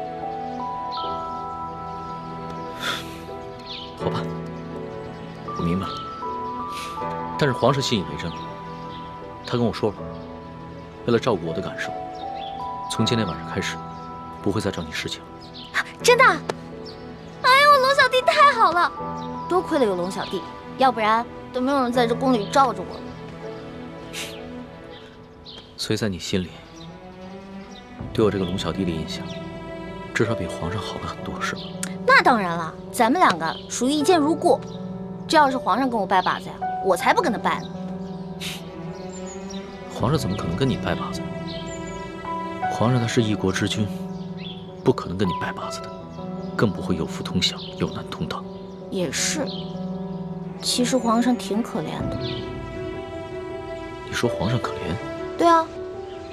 好吧，我明白了。但是皇上信以为真了，他跟我说了，为了照顾我的感受，从今天晚上开始，不会再找你侍寝了。真的？哎呦，龙小弟太好了，多亏了有龙小弟，要不然都没有人在这宫里罩着我了。所以在你心里，对我这个龙小弟的印象，至少比皇上好了很多，是吗？那当然了，咱们两个属于一见如故。这要是皇上跟我拜把子呀，我才不跟他拜呢。皇上怎么可能跟你拜把子呢？皇上他是一国之君，不可能跟你拜把子的，更不会有福同享，有难同当。也是，其实皇上挺可怜的。你说皇上可怜？对啊，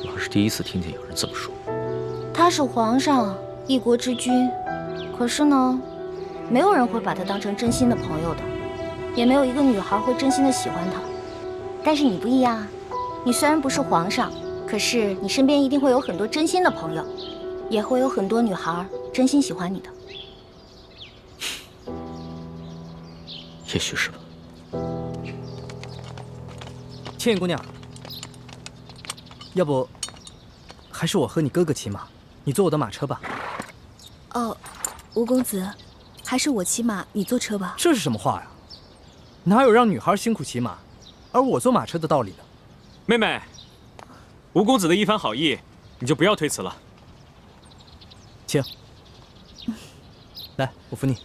我还是第一次听见有人这么说。他是皇上，一国之君，可是呢，没有人会把他当成真心的朋友的，也没有一个女孩会真心的喜欢他。但是你不一样啊，你虽然不是皇上，可是你身边一定会有很多真心的朋友，也会有很多女孩真心喜欢你的。也许是吧。倩倩姑娘，要不还是我和你哥哥骑马，你坐我的马车吧。哦，吴公子，还是我骑马，你坐车吧。这是什么话呀？哪有让女孩辛苦骑马，而我坐马车的道理呢？妹妹，吴公子的一番好意，你就不要推辞了。请，来，我扶你。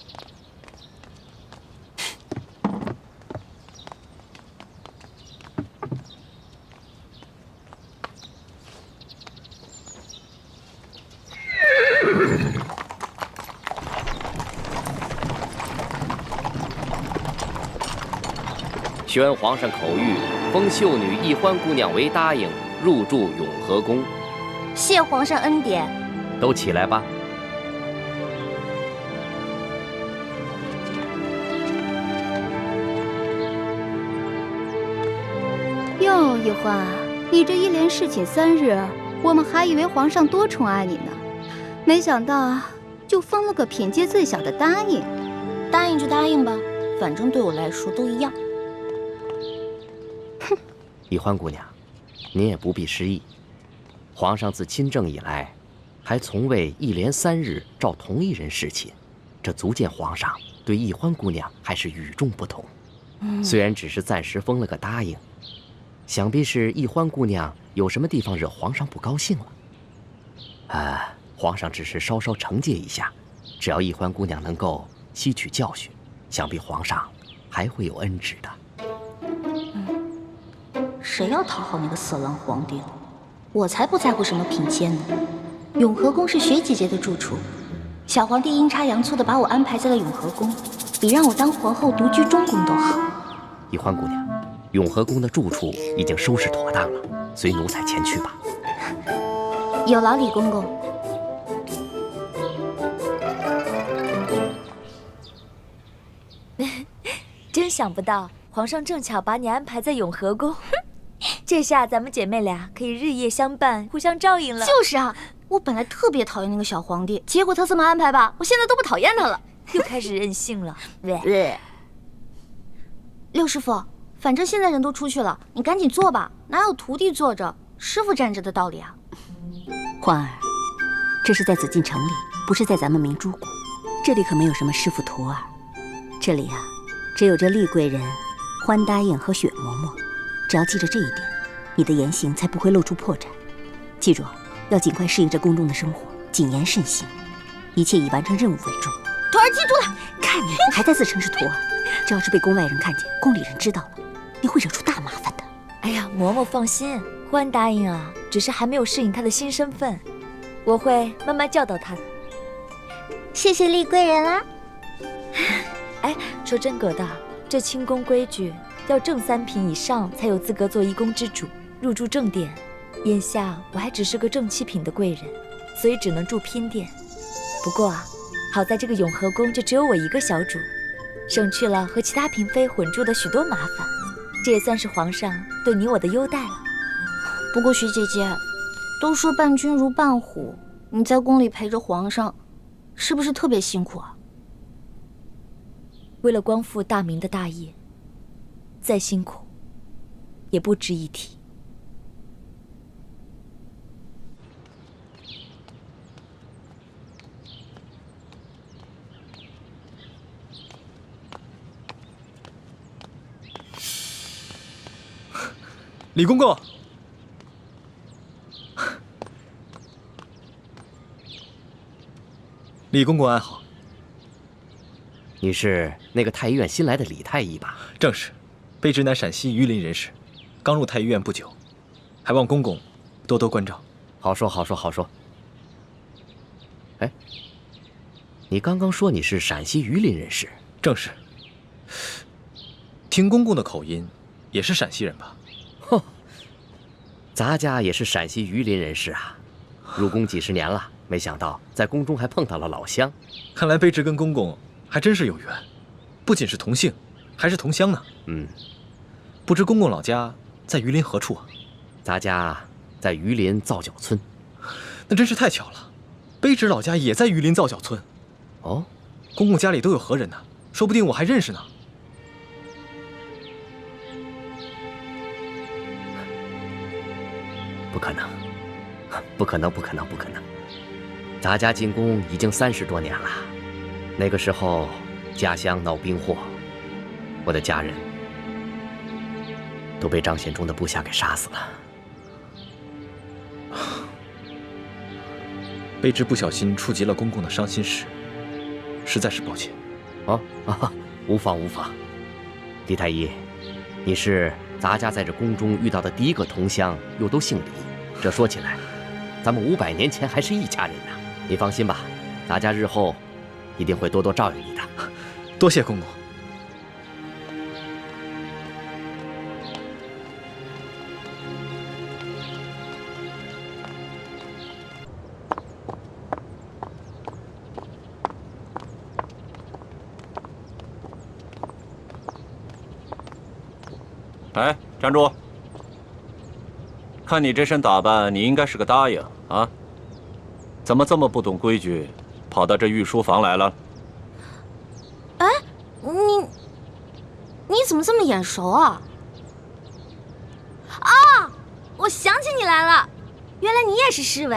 宣皇上口谕，封秀女易欢姑娘为答应，入住永和宫。谢皇上恩典。都起来吧。哟，易欢，你这一连侍寝3日，我们还以为皇上多宠爱你呢，没想到就封了个品阶最小的答应。答应就答应吧，反正对我来说都一样。易欢姑娘，您也不必失意。皇上自亲政以来，还从未一连3日召同一人侍寝，这足见皇上对易欢姑娘还是与众不同。虽然只是暂时封了个答应，想必是易欢姑娘有什么地方惹皇上不高兴了。皇上只是稍稍惩戒一下，只要易欢姑娘能够吸取教训，想必皇上还会有恩旨的。谁要讨好那个色狼皇帝了？我才不在乎什么品阶呢。永和宫是雪姐姐的住处，小皇帝阴差阳错的把我安排在了永和宫，比让我当皇后独居中宫都好。易欢姑娘，永和宫的住处已经收拾妥当了，随奴才前去吧。有劳李公公。想不到皇上正巧把你安排在永和宫，这下咱们姐妹俩可以日夜相伴，互相照应了。就是啊，我本来特别讨厌那个小皇帝，结果他这么安排吧，我现在都不讨厌他了，又开始任性了。六师傅，反正现在人都出去了，你赶紧做吧，哪有徒弟坐着，师傅站着的道理啊？欢儿，这是在紫禁城里，不是在咱们明珠谷，这里可没有什么师傅徒儿，这里啊，只有这厉贵人、欢答应和雪嬷嬷。只要记着这一点，你的言行才不会露出破绽。记住，要尽快适应这宫中的生活，谨言慎行，一切以完成任务为重。徒儿记住了。看你还在自称是徒儿，这要是被宫外人看见，宫里人知道了，你会惹出大麻烦的。哎呀，嬷嬷放心，欢答应啊，只是还没有适应他的新身份，我会慢慢教导他的。谢谢厉贵人啦。哎，说真格的，这清宫规矩要正3品以上才有资格做一宫之主，入住正殿。眼下我还只是个正7品的贵人，所以只能住偏殿。不过啊，好在这个永和宫就只有我一个小主，省去了和其他嫔妃混住的许多麻烦，这也算是皇上对你我的优待了。不过徐姐姐，都说伴君如伴虎，你在宫里陪着皇上，是不是特别辛苦啊？为了光复大明的大业，再辛苦也不值一提。李公公，李公公安好。你是那个太医院新来的李太医吧？正是，卑职乃陕西榆林人士，刚入太医院不久，还望公公多多关照。好说好说好说。哎，你刚刚说你是陕西榆林人士？正是。听公公的口音，也是陕西人吧？哼，咱家也是陕西榆林人士啊，入宫几十年了，没想到在宫中还碰到了老乡。看来卑职跟公公还真是有缘，不仅是同姓，还是同乡呢。嗯，不知公公老家在榆林何处啊？咱家在榆林皂角村。那真是太巧了，卑职老家也在榆林皂角村。哦，公公家里都有何人呢？说不定我还认识呢。不可能，不可能，不可能，不可能！咱家进宫已经30多年了，那个时候家乡闹兵祸，我的家人都被张献忠的部下给杀死了。卑职不小心触及了公公的伤心事，实在是抱歉。无妨无妨。李太医，你是咱家在这宫中遇到的第一个同乡，又都姓李，这说起来，咱们500年前还是一家人呢。你放心吧，咱家日后一定会多多照应你的。多谢公公。哎，站住！看你这身打扮，你应该是个答应啊？怎么这么不懂规矩，跑到这御书房来了？哎，你怎么这么眼熟啊？啊，我想起你来了，原来你也是侍卫，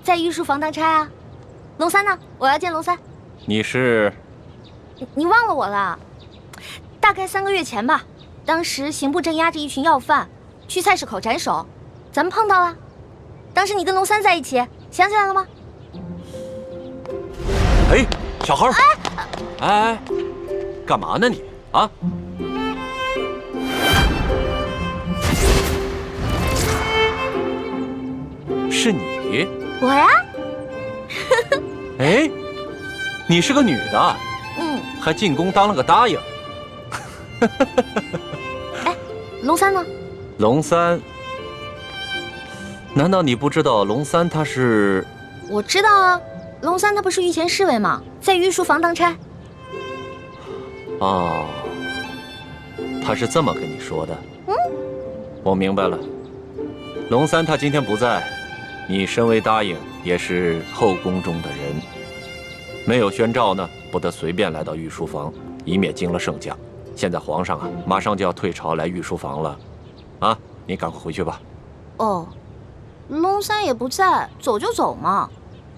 在御书房当差啊？龙三呢？我要见龙三。你是？你忘了我了？大概3个月前吧。当时刑部正押着一群要犯，去菜市口斩首，咱们碰到了。当时你跟龙三在一起，想起来了吗？哎，小孩儿，哎，干嘛呢你啊？是你？我呀？哎，你是个女的，还进宫当了个答应。哎，龙三呢？龙三？难道你不知道龙三他是？我知道啊，龙三他不是御前侍卫吗？在御书房当差。哦，他是这么跟你说的。我明白了。龙三他今天不在，你身为答应，也是后宫中的人，没有宣召呢，不得随便来到御书房，以免惊了圣驾。现在皇上啊，马上就要退朝来御书房了，啊，你赶快回去吧。哦，龙三也不在，走就走嘛。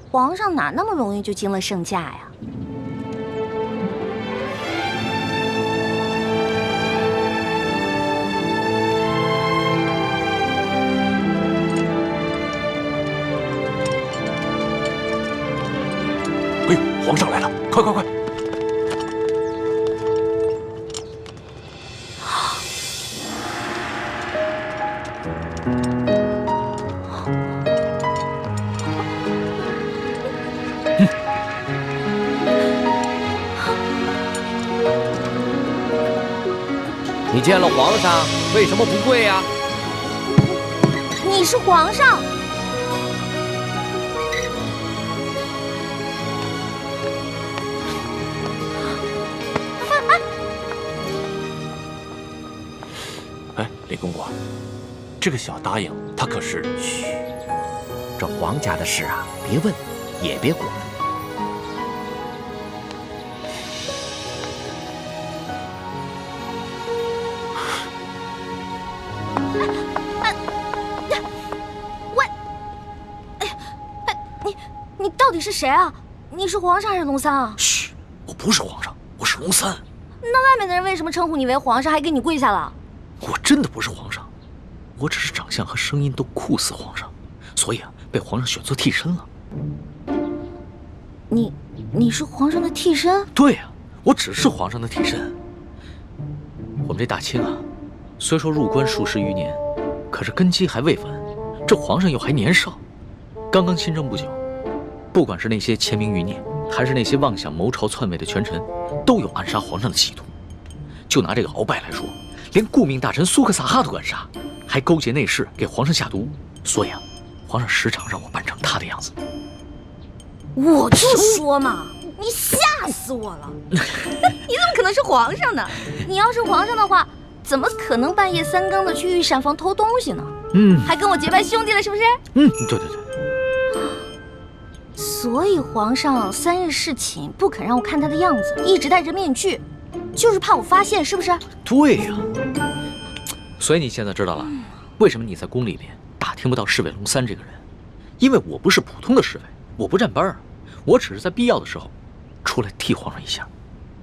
皇上哪那么容易就惊了圣驾呀？哎呦，皇上来了！快快快！你见了皇上，为什么不跪呀？你是皇上。哎，李公公，这个小答应他可是……嘘，这皇家的事啊，别问，也别管。你到底是谁啊？你是皇上还是龙三啊？嘘，我不是皇上，我是龙三。那外面的人为什么称呼你为皇上，还给你跪下了？我真的不是皇上，我只是长相和声音都酷似皇上，所以啊，被皇上选做替身了。你是皇上的替身？对呀，我只是皇上的替身。我们这大清啊，虽说入关数十余年，可是根基还未稳，这皇上又还年少，刚刚亲政不久。不管是那些潜明余孽，还是那些妄想谋朝篡位的权臣，都有暗杀皇上的企图。就拿这个鳌拜来说，连顾命大臣苏克萨哈都敢杀，还勾结内侍给皇上下毒。所以啊，皇上时常让我扮成他的样子。我就说嘛，你吓死我了！你怎么可能是皇上呢？你要是皇上的话，怎么可能半夜三更的去御膳房偷东西呢？还跟我结拜兄弟了，是不是？对对对。所以皇上3日侍寝不肯让我看他的样子，一直戴着面具，就是怕我发现，是不是？对呀。所以你现在知道了，为什么你在宫里面打听不到侍卫龙三这个人？因为我不是普通的侍卫，我不站班啊，我只是在必要的时候出来替皇上一下。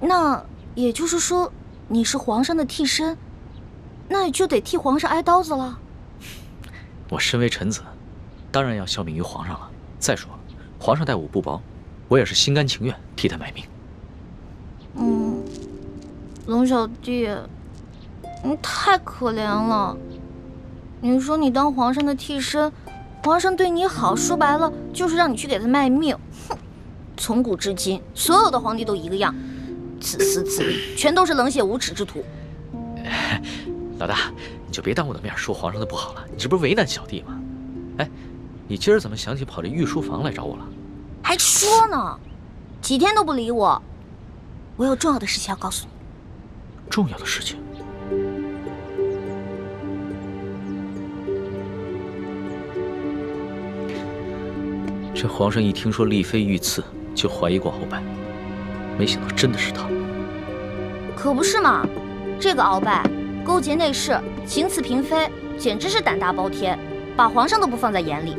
那也就是说，你是皇上的替身，那也就得替皇上挨刀子了。我身为臣子，当然要效命于皇上了。再说了，皇上待我不薄，我也是心甘情愿替他卖命。龙小弟，你太可怜了。你说你当皇上的替身，皇上对你好，说白了就是让你去给他卖命。哼，从古至今，所有的皇帝都一个样，自私自利，全都是冷血无耻之徒。老大，你就别当我的面说皇上的不好了，你这不是为难小弟吗？哎，你今儿怎么想起跑这御书房来找我了？还说呢，几天都不理我。我有重要的事情要告诉你。重要的事情？这皇上一听说丽妃遇刺，就怀疑过鳌拜，没想到真的是他。可不是嘛，这个鳌拜勾结内侍，行刺嫔妃，简直是胆大包天，把皇上都不放在眼里。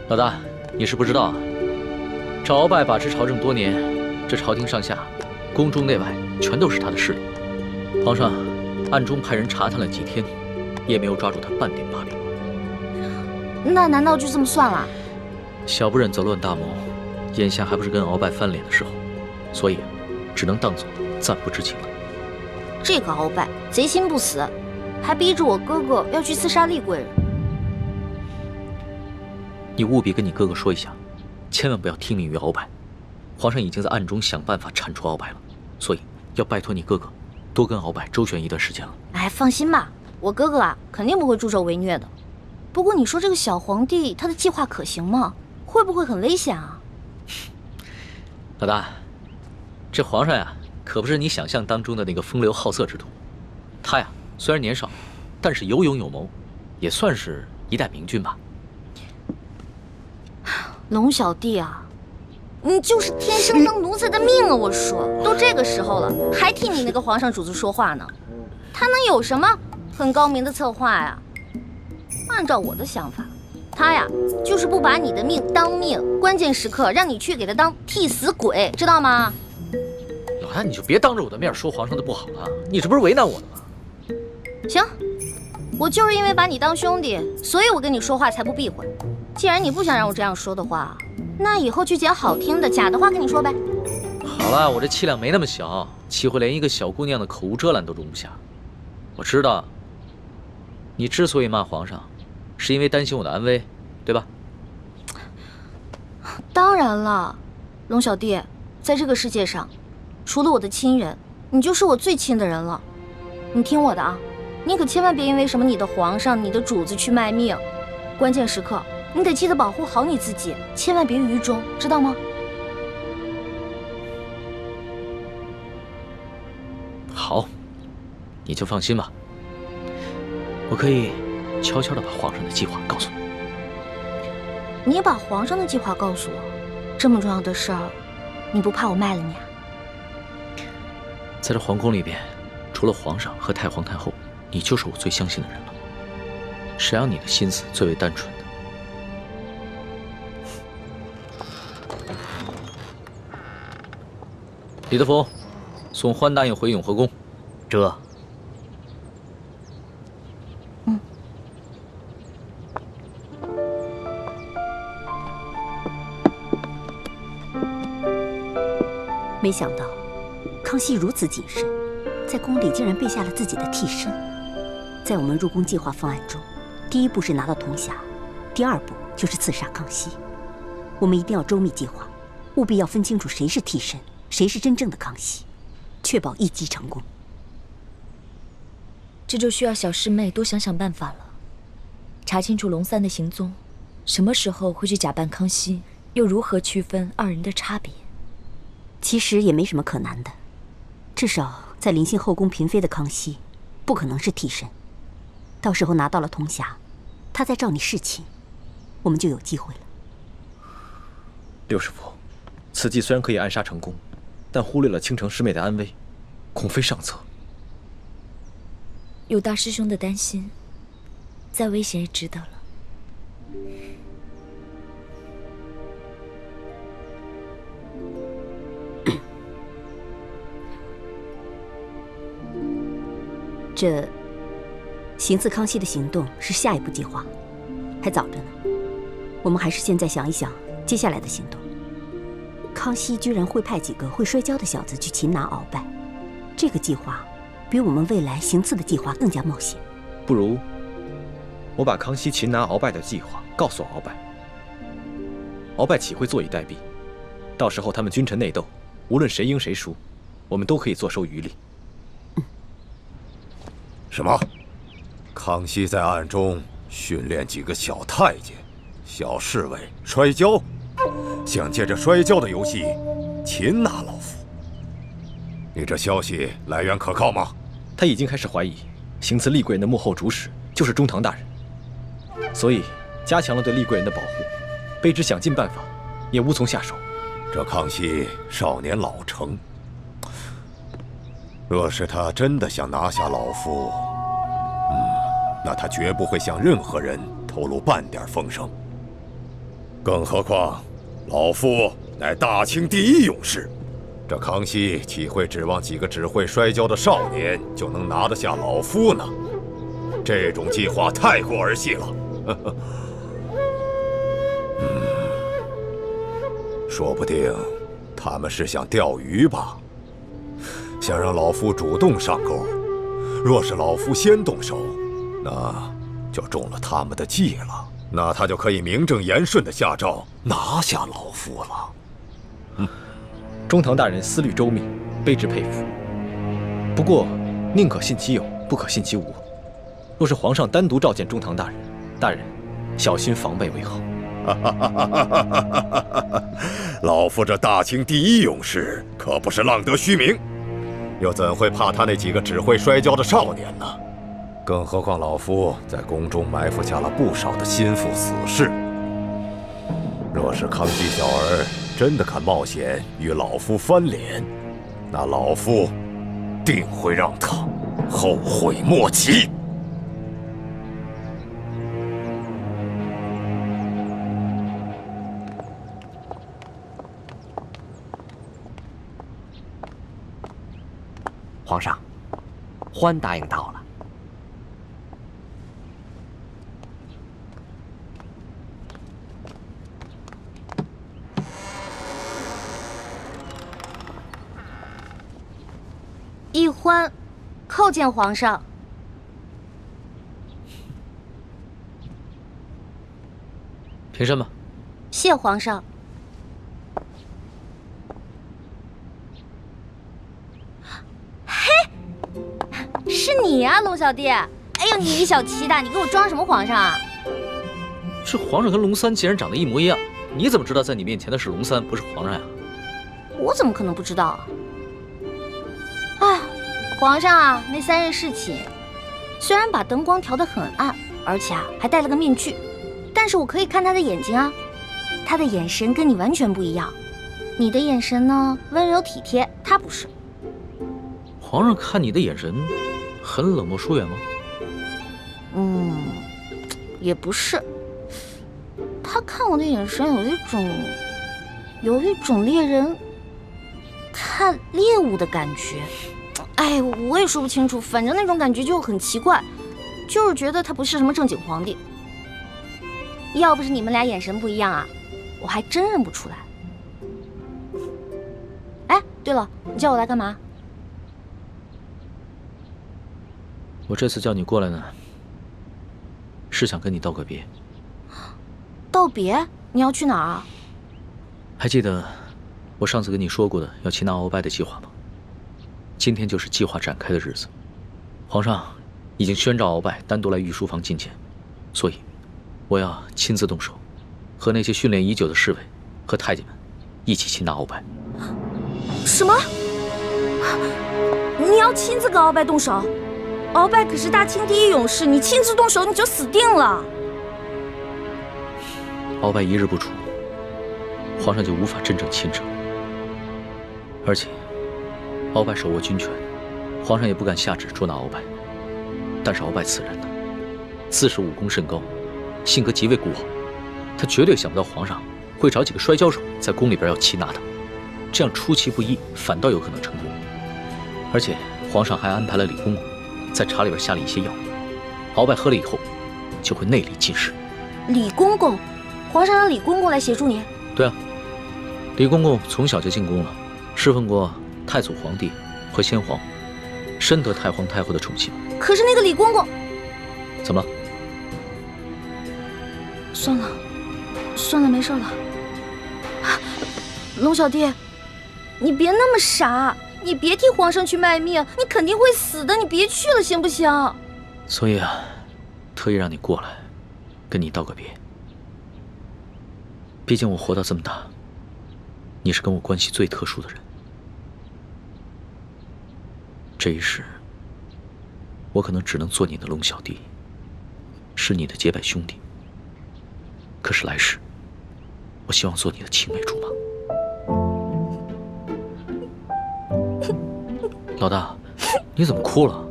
老大，你是不知道啊，这鳌拜把持朝政多年，这朝廷上下、宫中内外全都是他的势力。皇上暗中派人查探了几天，也没有抓住他半点把柄。那难道就这么算了？小不忍则乱大谋，眼下还不是跟鳌拜翻脸的时候，所以只能当作暂不知情了。这个鳌拜贼心不死，还逼着我哥哥要去刺杀丽贵人。你务必跟你哥哥说一下，千万不要听命于鳌拜。皇上已经在暗中想办法铲除鳌拜了，所以要拜托你哥哥多跟鳌拜周旋一段时间了。哎，放心吧，我哥哥啊肯定不会助纣为虐的。不过你说这个小皇帝他的计划可行吗？会不会很危险啊？老大，这皇上呀，可不是你想象当中的那个风流好色之徒。他呀，虽然年少，但是有勇有谋，也算是一代明君吧。龙小弟啊，你就是天生当奴才的命啊！我说，都这个时候了，还替你那个皇上主子说话呢，他能有什么很高明的策划呀？按照我的想法，他呀就是不把你的命当命，关键时刻让你去给他当替死鬼，知道吗？老大，你就别当着我的面说皇上的不好了，你这不是为难我了吗？行，我就是因为把你当兄弟，所以我跟你说话才不避讳。既然你不想让我这样说的话，那以后去捡好听的，假的话跟你说呗。好了，我这气量没那么小，气会连一个小姑娘的口无遮拦都容不下。我知道，你之所以骂皇上，是因为担心我的安危，对吧？当然了，龙小弟，在这个世界上，除了我的亲人，你就是我最亲的人了。你听我的啊，你可千万别因为什么你的皇上、你的主子去卖命，关键时刻你得记得保护好你自己，千万别于衷，知道吗？好，你就放心吧，我可以悄悄地把皇上的计划告诉你。你把皇上的计划告诉我，这么重要的事儿，你不怕我卖了你啊？在这皇宫里边，除了皇上和太皇太后，你就是我最相信的人了。谁让你的心思最为单纯的？李德福，送欢答应回永和宫。这。没想到，康熙如此谨慎，在宫里竟然备下了自己的替身。在我们入宫计划方案中，第一步是拿到铜匣，第二步就是刺杀康熙。我们一定要周密计划，务必要分清楚谁是替身，谁是真正的康熙，确保一击成功。这就需要小师妹多想想办法了，查清楚龙三的行踪，什么时候会去假扮康熙，又如何区分二人的差别？其实也没什么可难的，至少在临幸后宫嫔妃的康熙，不可能是替身。到时候拿到了铜匣，他再召你侍寝，我们就有机会了。六师傅，此计虽然可以暗杀成功，但忽略了倾城师妹的安危，恐非上策。有大师兄的担心，再危险也值得了。这行刺康熙的行动是下一步计划，还早着呢。我们还是现在想一想接下来的行动。康熙居然会派几个会摔跤的小子去擒拿鳌拜，这个计划比我们未来行刺的计划更加冒险。不如我把康熙擒拿鳌拜的计划告诉鳌拜，鳌拜岂会坐以待毙？到时候他们君臣内斗，无论谁赢谁输，我们都可以坐收渔利。什么？康熙在暗中训练几个小太监、小侍卫摔跤，想借着摔跤的游戏擒拿老夫。你这消息来源可靠吗？他已经开始怀疑行刺厉贵人的幕后主使就是中堂大人，所以加强了对厉贵人的保护，卑职想尽办法也无从下手。这康熙少年老成，若是他真的想拿下老夫，那他绝不会向任何人透露半点风声。更何况，老夫乃大清第一勇士，这康熙岂会指望几个只会摔跤的少年就能拿得下老夫呢？这种计划太过儿戏了。说不定他们是想钓鱼吧，想让老夫主动上钩。若是老夫先动手，那就中了他们的计了。那他就可以名正言顺地下诏拿下老夫了。中堂大人思虑周密，卑职佩服。不过，宁可信其有，不可信其无。若是皇上单独召见中堂大人，大人小心防备为好。老夫这大清第一勇士可不是浪得虚名，又怎会怕他那几个只会摔跤的少年呢？更何况老夫在宫中埋伏下了不少的心腹死士。若是康熙小儿真的敢冒险与老夫翻脸，那老夫定会让他后悔莫及。皇上，欢答应到了。奕欢，叩见皇上。平身吧。谢皇上。是你呀，龙小弟！哎呦，你小气的，你给我装什么皇上啊？这皇上跟龙三竟然长得一模一样，你怎么知道在你面前的是龙三，不是皇上呀？我怎么可能不知道啊？哎，皇上啊，那3日侍寝，虽然把灯光调得很暗，而且还戴了个面具，但是我可以看他的眼睛啊，他的眼神跟你完全不一样。你的眼神呢，温柔体贴，他不是。皇上看你的眼神很冷漠疏远吗？也不是。他看我的眼神有一种猎人看猎物的感觉。哎，我也说不清楚，反正那种感觉就很奇怪，就是觉得他不是什么正经皇帝。要不是你们俩眼神不一样啊，我还真认不出来。哎，对了，你叫我来干嘛？我这次叫你过来呢，是想跟你道个别。道别？你要去哪儿啊？还记得我上次跟你说过的要擒拿鳌拜的计划吗？今天就是计划展开的日子。皇上已经宣召鳌拜单独来御书房觐见，所以我要亲自动手，和那些训练已久的侍卫和太监们一起擒拿鳌拜。什么？你要亲自跟鳌拜动手？鳌拜可是大清第一勇士，你亲自动手你就死定了。鳌拜一日不出，皇上就无法真正亲政。而且鳌拜手握军权，皇上也不敢下旨捉拿鳌拜。但是鳌拜此人呢，自恃武功甚高，性格极为孤傲，他绝对想不到皇上会找几个摔跤手在宫里边要擒拿他，这样出其不意，反倒有可能成功。而且皇上还安排了李公公在茶里边下了一些药，鳌拜喝了以后就会内力尽失。李公公，皇上让李公公来协助你？对啊，李公公从小就进宫了，侍奉过太祖皇帝和先皇，深得太皇太后的宠幸。可是那个李公公怎么了？算了，没事了。龙小弟，你别那么傻，你别替皇上去卖命，你肯定会死的，你别去了，行不行？所以啊，特意让你过来，跟你道个别。毕竟我活到这么大，你是跟我关系最特殊的人。这一世，我可能只能做你的龙小弟，是你的结拜兄弟。可是来世，我希望做你的青梅竹马。老大，你怎么哭了？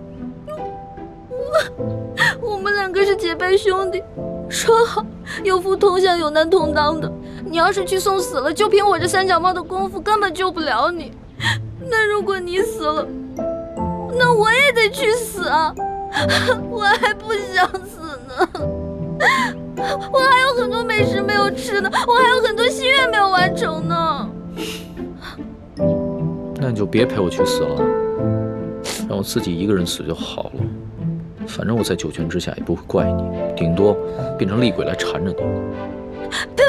我们2个是结拜兄弟，说好有福同享，有难同当的。你要是去送死了，就凭我这三脚猫的功夫，根本救不了你。那如果你死了，那我也得去死啊！我还不想死呢，我还有很多美食没有吃呢，我还有很多心愿没有完成呢。那你就别陪我去死了，让我自己一个人死就好了。反正我在九泉之下也不会怪你，顶多变成厉鬼来缠着你。呸！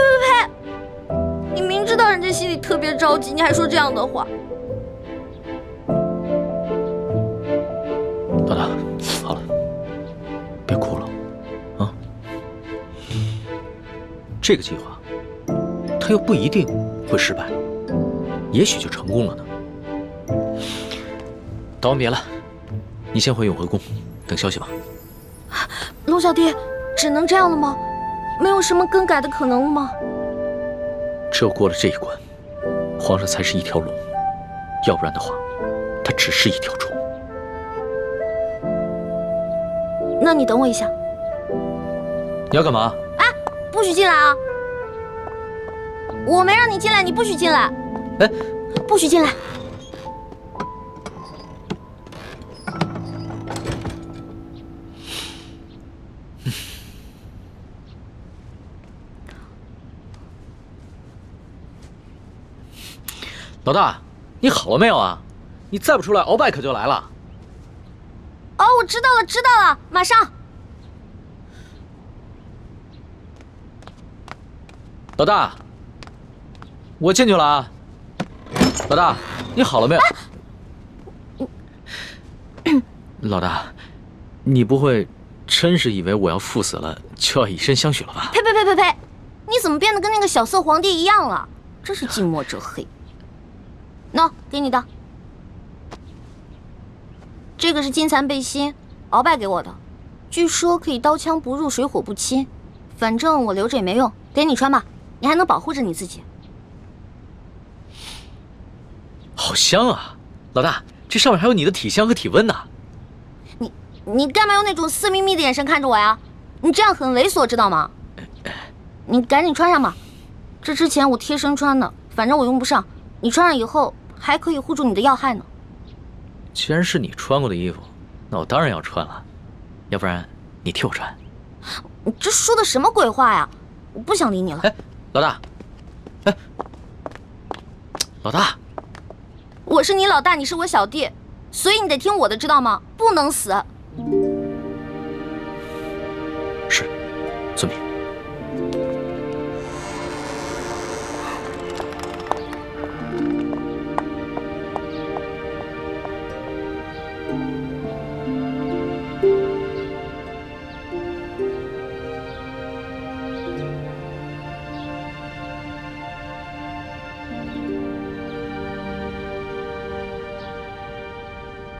你明知道人家心里特别着急，你还说这样的话。老大，好了，别哭了，啊！这个计划他又不一定会失败，也许就成功了呢。道完别了，你先回永和宫等消息吧。龙小弟，只能这样了吗？没有什么更改的可能了吗？只有过了这一关，皇上才是一条龙，要不然的话，他只是一条虫。那你等我一下。你要干嘛？哎，不许进来啊！我没让你进来，你不许进来。哎，不许进来。老大，你好了没有啊？你再不出来，鳌拜可就来了。哦，我知道了，知道了，马上。老大，我进去了啊。老大，你好了没有？老大，你不会真是以为我要赴死了就要以身相许了吧？呸呸呸呸呸！你怎么变得跟那个小色皇帝一样了？真是近墨者黑。喏，给你的。这个是金蚕背心，鳌拜给我的，据说可以刀枪不入，水火不侵。反正我留着也没用，给你穿吧，你还能保护着你自己。好香啊，老大，这上面还有你的体香和体温呢。你干嘛用那种色眯眯的眼神看着我呀？你这样很猥琐，知道吗？你赶紧穿上吧，这之前我贴身穿的，反正我用不上。你穿上以后还可以护住你的要害呢。既然是你穿过的衣服，那我当然要穿了，要不然你替我穿。你这说的什么鬼话呀？我不想理你了。哎，老大，哎，老大，我是你老大，你是我小弟，所以你得听我的，知道吗？不能死。是，遵命。